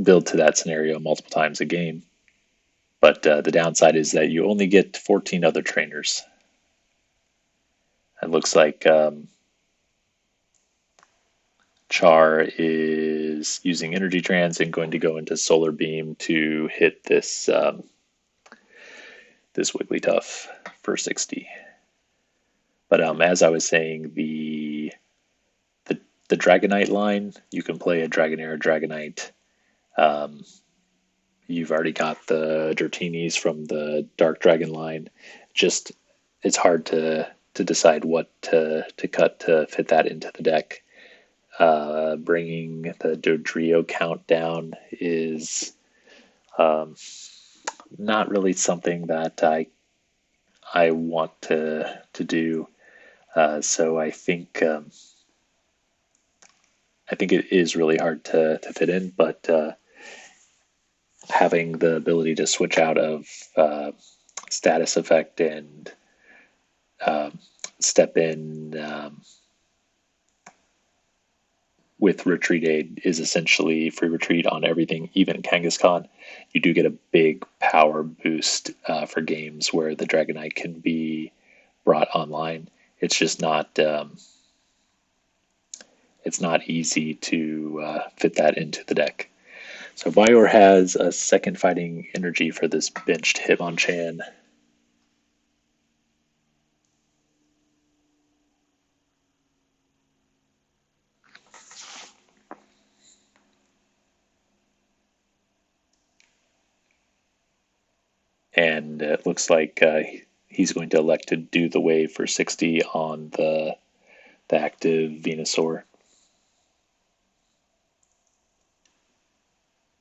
build to that scenario multiple times a game. But the downside is that you only get 14 other trainers. It looks like Char is using Energy Trans and going to go into Solar Beam to hit this this Wigglytuff for 60. But as I was saying, the Dragonite line, you can play a Dragonair Dragonite. You've already got the Dratini's from the Dark Dragon line. Just it's hard to decide what to cut to fit that into the deck. Bringing the Dodrio count down is not really something that I want to do. So I think it is really hard to fit in, but having the ability to switch out of status effect and step in with Retreat Aid is essentially free retreat on everything, even Kangaskhan. You do get a big power boost for games where the Dragonite can be brought online. It's just not it's not easy to fit that into the deck. So Bior has a second fighting energy for this benched Hitmonchan. And it looks like he's going to elect to do the wave for 60 on the active Venusaur.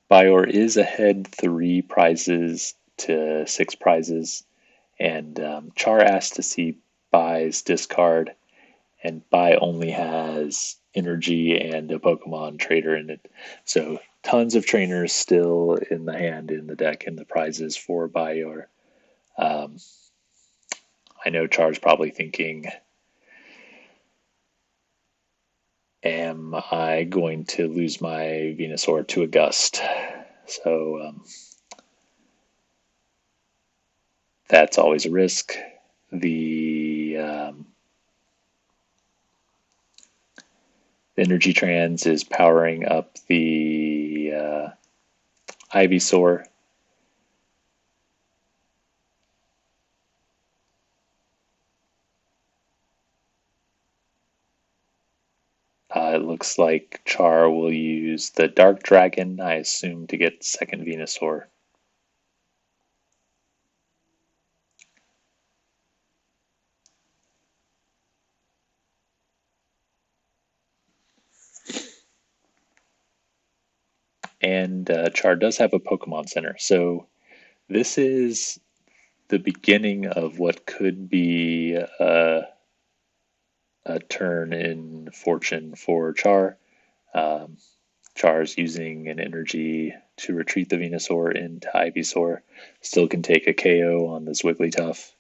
Bior is ahead 3 prizes to 6 prizes, and Char asked to see Bai's discard, and Bai only has energy and a Pokemon trader in it. So tons of trainers still in the hand in the deck in the prizes for Bior. I know Char's probably thinking, am I going to lose my Venusaur to a Gust? So that's always a risk. The Energy Trans is powering up the Ivysaur. It looks like Char will use the Dark Dragon, I assume, to get second Venusaur. And Char does have a Pokemon Center. So this is the beginning of what could be a turn in fortune for Char. Um, Char's using an energy to retreat the Venusaur into Ivysaur. Still can take a KO on this Wigglytuff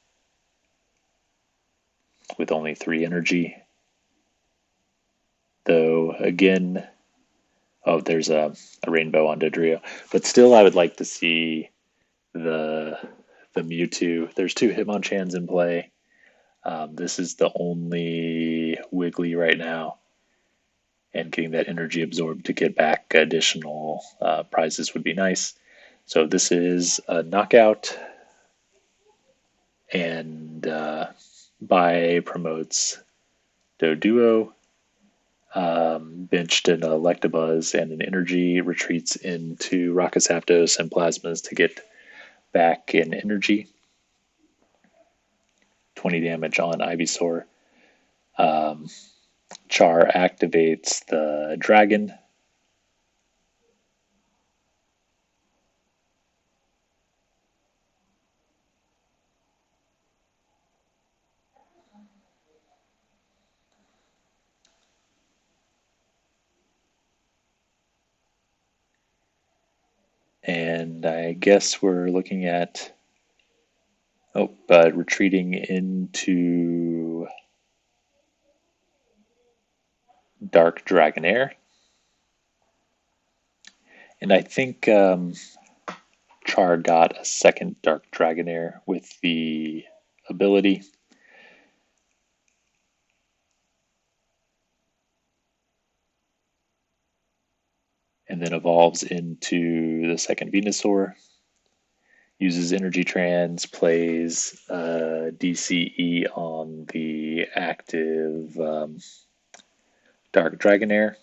with only 3 energy. Though, again, oh, there's a rainbow on Dodrio. But still, I would like to see the Mewtwo. There's 2 Hitmonchans in play. This is the only Wiggly right now. And getting that energy absorbed to get back additional prizes would be nice. So this is a knockout, and Bai promotes Doduo, benched an Electabuzz and an energy, retreats into Rocket Zapdos and Plasmas to get back in energy. 20 damage on Ivysaur. Char activates the dragon. And I guess we're looking at retreating into Dark Dragonair. And I think Char got a second Dark Dragonair with the ability. And then evolves into the second Venusaur. Uses Energy Trans, plays DCE on the active Dark Dragonair.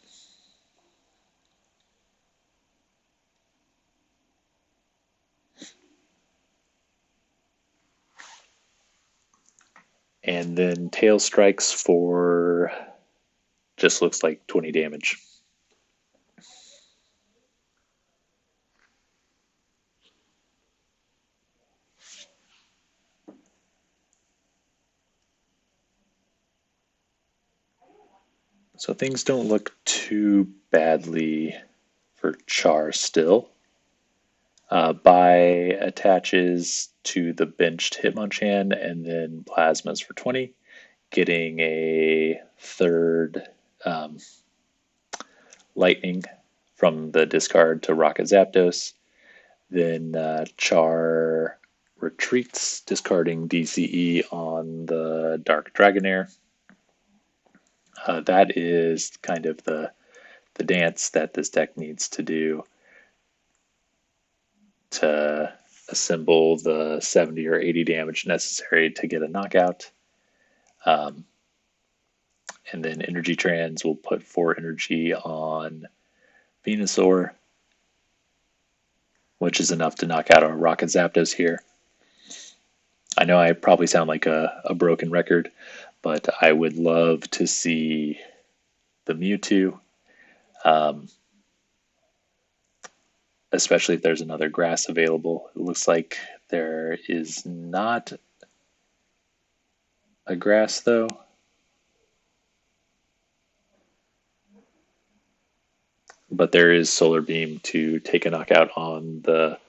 And then Tail Strikes for just looks like 20 damage. So things don't look too badly for Char still. Bai attaches to the benched Hitmonchan and then Plasmas for 20, getting a third Lightning from the discard to Rocket Zapdos. Then Char retreats, discarding DCE on the Dark Dragonair. That is kind of the dance that this deck needs to do to assemble the 70 or 80 damage necessary to get a knockout. And then Energy Trans will put 4 energy on Venusaur, which is enough to knock out our Rocket Zapdos here. I know I probably sound like a broken record, but I would love to see the Mewtwo, especially if there's another grass available. It looks like there is not a grass, though. But there is Solar Beam to take a knockout on the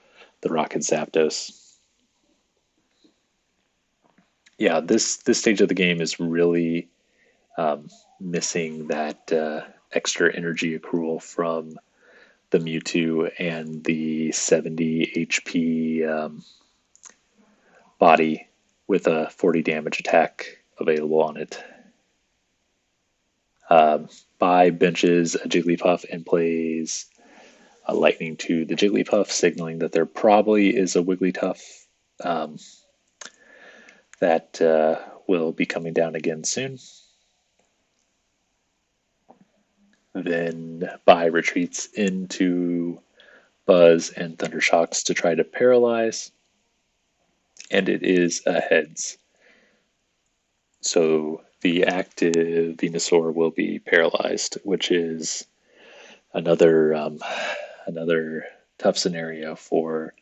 Rocket Zapdos. Yeah, this stage of the game is really missing that extra energy accrual from the Mewtwo and the 70 HP body with a 40 damage attack available on it. Bai benches a Jigglypuff and plays a Lightning to the Jigglypuff, signaling that there probably is a Wigglytuff that will be coming down again soon. Then Bai retreats into Buzz and Thundershocks to try to paralyze, and it is a heads. So the active Venusaur will be paralyzed, which is another another tough scenario for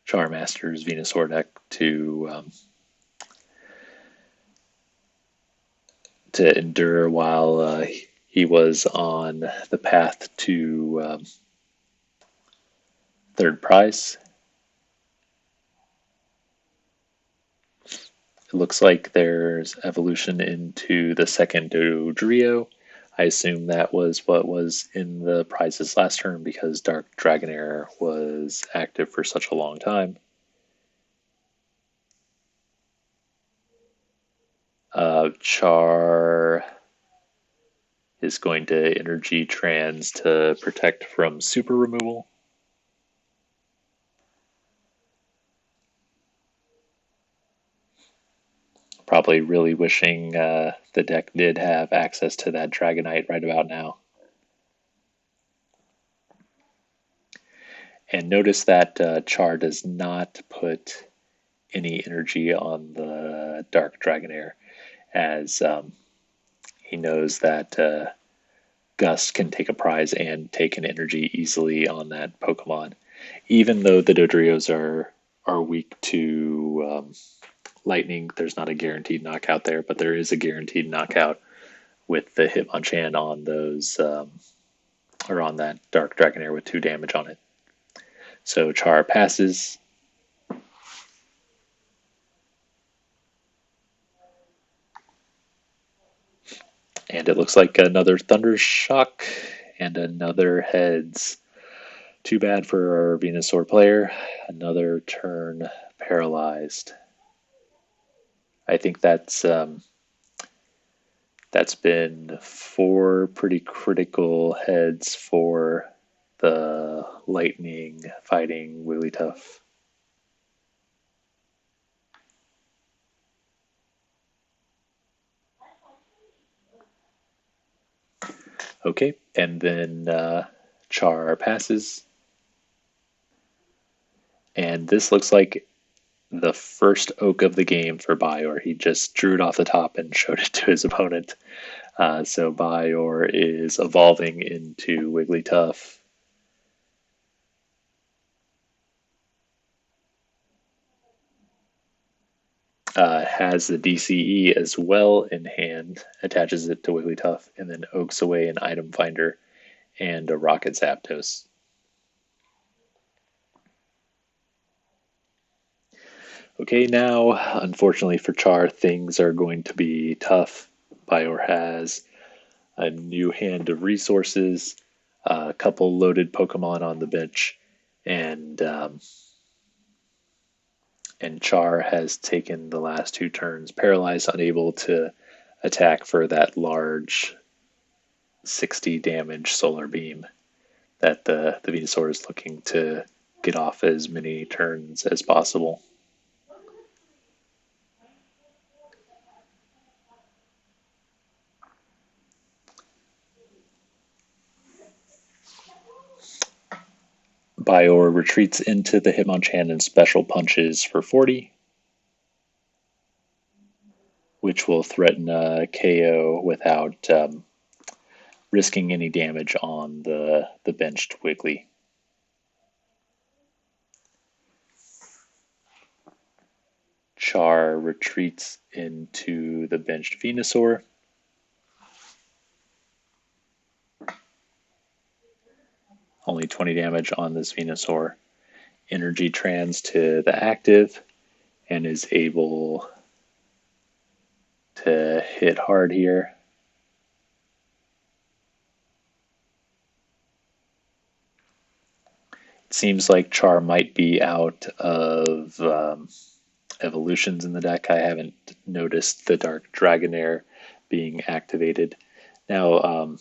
Char Master's Venusaur deck to endure while he was on the path to third prize. It looks like there's evolution into the second Dodrio. I assume that was what was in the prizes last turn because Dark Dragonair was active for such a long time. Char is going to energy trans to protect from super removal. Probably really wishing the deck did have access to that Dragonite right about now. And notice that Char does not put any energy on the Dark Dragonair, as he knows that Gust can take a prize and take an energy easily on that Pokemon. Even though the Dodrios are weak to Lightning, there's not a guaranteed knockout there, but there is a guaranteed knockout with the Hitmonchan on those, or on that Dark Dragonair with 2 damage on it. So Char passes. And it looks like another Thunder Shock and another Heads. Too bad for our Venusaur player. Another turn paralyzed. I think that's been 4 pretty critical heads for the Lightning fighting Wigglytuff. Okay, and then Char passes. And this looks like the first oak of the game for Bior. He just drew it off the top and showed it to his opponent. So Bior is evolving into Wigglytuff. Has the DCE as well in hand, attaches it to Wigglytuff, and then oaks away an item finder and a Rocket Zapdos. Okay, now, unfortunately for Char, things are going to be tough. Bior has a new hand of resources, a couple loaded Pokemon on the bench, and Char has taken the last 2 turns paralyzed, unable to attack for that large 60 damage solar beam that the Venusaur is looking to get off as many turns as possible. Bior retreats into the Hitmonchan and special punches for 40, which will threaten a KO without risking any damage on the benched Wiggly. Char retreats into the benched Venusaur. Only 20 damage on this Venusaur. Energy trans to the active and is able to hit hard here. It seems like Char might be out of evolutions in the deck. I haven't noticed the Dark Dragonair being activated. Now,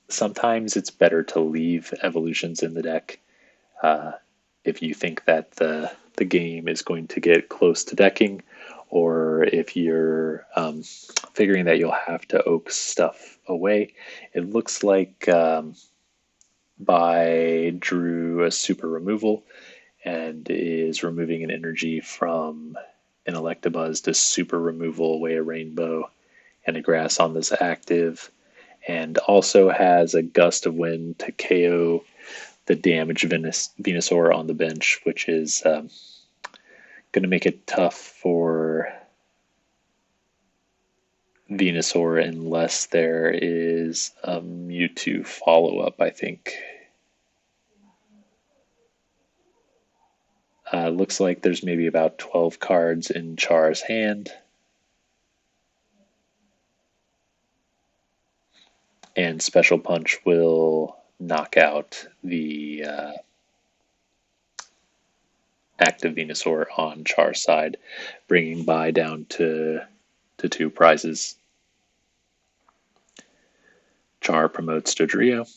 sometimes it's better to leave evolutions in the deck if you think that the game is going to get close to decking, or if you're figuring that you'll have to oak stuff away. It looks like Bai drew a super removal and is removing an energy from an Electabuzz to super removal away a Rainbow and a Grass on this active, and also has a Gust of Wind to KO the damaged Venusaur on the bench, which is going to make it tough for Venusaur unless there is a Mewtwo follow-up, I think. Looks like there's maybe about 12 cards in Char's hand. And Special Punch will knock out the active Venusaur on Char's side, bringing Bai down to 2 prizes. Char promotes Dodrio.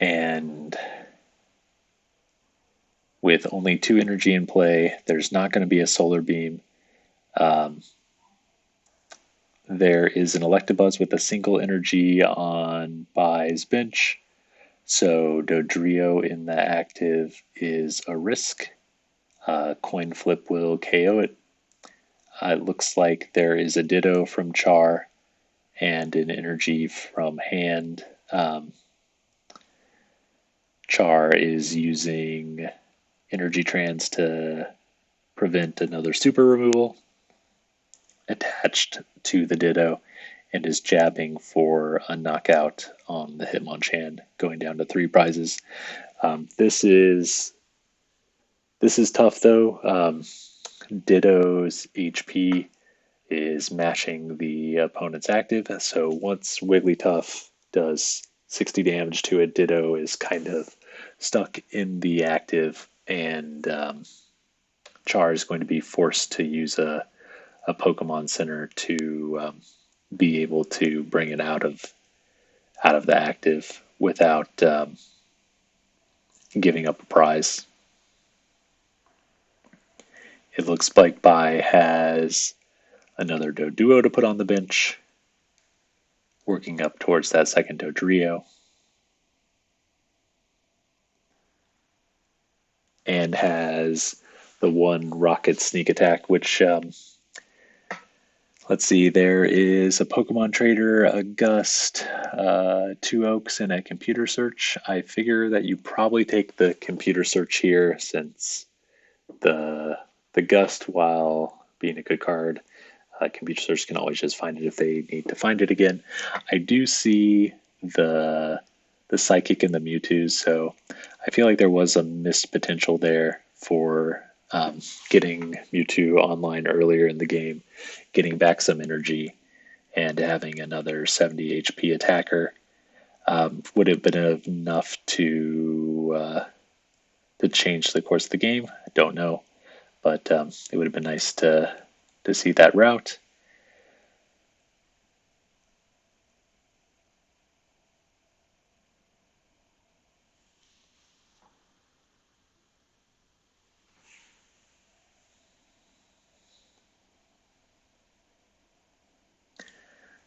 And with only 2 energy in play, there's not going to be a Solar Beam. There is an Electabuzz with a single energy on Bai's bench, so Dodrio in the active is a risk. Coin flip will KO it. It looks like there is a Ditto from Char and an energy from hand. Char is using Energy Trans to prevent another super removal attached to the Ditto, and is jabbing for a knockout on the Hitmonchan, going down to 3 prizes. This is tough though. Ditto's HP is matching the opponent's active, so once Wigglytuff does 60 damage to it, Ditto is kind of stuck in the active, and Char is going to be forced to use a Pokemon Center to be able to bring it out of the active without giving up a prize. It looks like Bai has another Doduo to put on the bench, working up towards that second Dodrio, and has the 1 Rocket Sneak Attack, which let's see, there is a Pokemon Trader, a Gust, 2 Oaks, and a Computer Search. I figure that you probably take the Computer Search here, since the Gust, while being a good card, Computer Search can always just find it if they need to find it again. I do see the Psychic and the Mewtwo, so I feel like there was a missed potential there for getting Mewtwo online earlier in the game, getting back some energy, and having another 70 HP attacker. Would have been enough to change the course of the game? I don't know, but it would have been nice to see that route.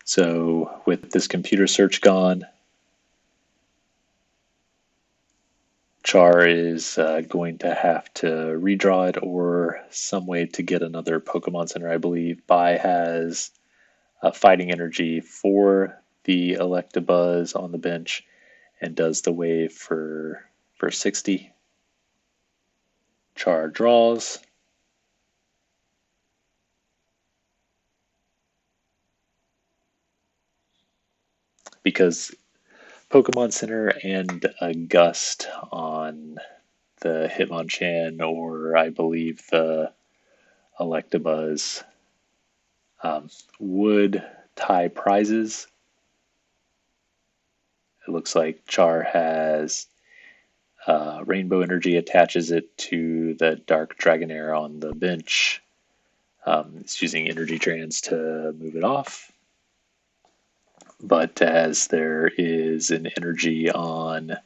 So with this Computer Search gone, Char is going to have to redraw it or some way to get another Pokemon Center, I believe. Bai has Fighting Energy for the Electabuzz on the bench and does the wave for 60. Char draws. Because Pokemon Center and a Gust on the Hitmonchan, or I believe the Electabuzz, would tie prizes. It looks like Char has Rainbow Energy, attaches it to the Dark Dragonair on the bench. It's using Energy Trans to move it off. But as there is an energy on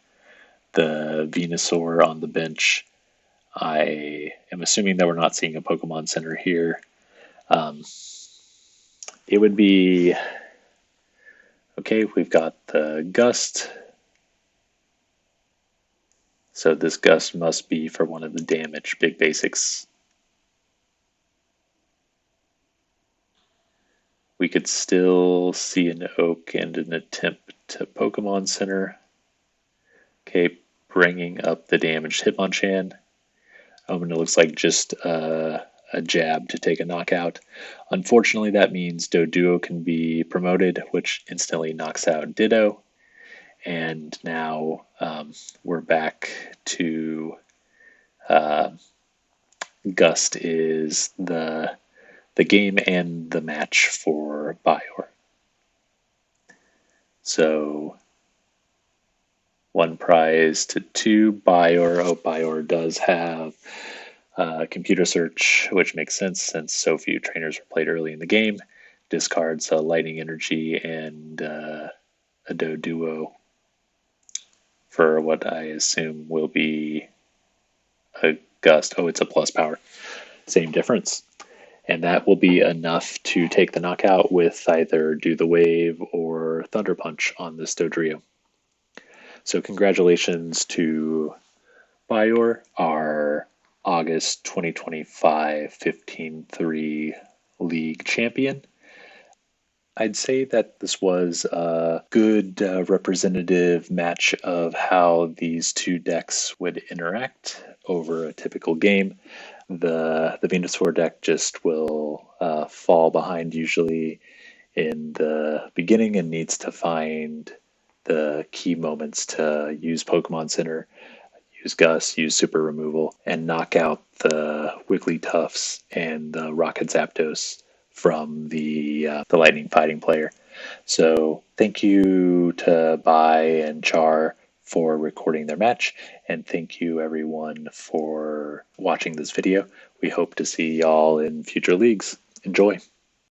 the Venusaur on the bench, I am assuming that we're not seeing a Pokemon Center here. It would be okay. We've got the Gust, so this Gust must be for one of the damage big basics. We could still see an Oak and an attempt to Pokemon Center. Okay, bringing up the damaged Hitmonchan. And it looks like just a jab to take a knockout. Unfortunately, that means Doduo can be promoted, which instantly knocks out Ditto. And now we're back to Gust is the game and the match for Bior. So 1 prize to 2 Bior. Oh, Bior does have computer search, which makes sense since so few trainers were played early in the game. Discards Lightning Energy and a Doduo for what I assume will be a Gust. Oh, it's a plus power. Same difference. And that will be enough to take the knockout with either Do the Wave or Thunder Punch on this Dodrio. So congratulations to Bior, our August 2025 15-3 league champion. I'd say that this was a good representative match of how these two decks would interact over a typical game. The Venusaur deck just will fall behind usually in the beginning and needs to find the key moments to use Pokemon Center, use Gus, use Super Removal, and knock out the Wigglytuffs and the Rocket Zapdos from the Lightning Fighting player. So thank you to Bai and Char for recording their match, and thank you everyone for watching this video. We hope to see y'all in future leagues. Enjoy!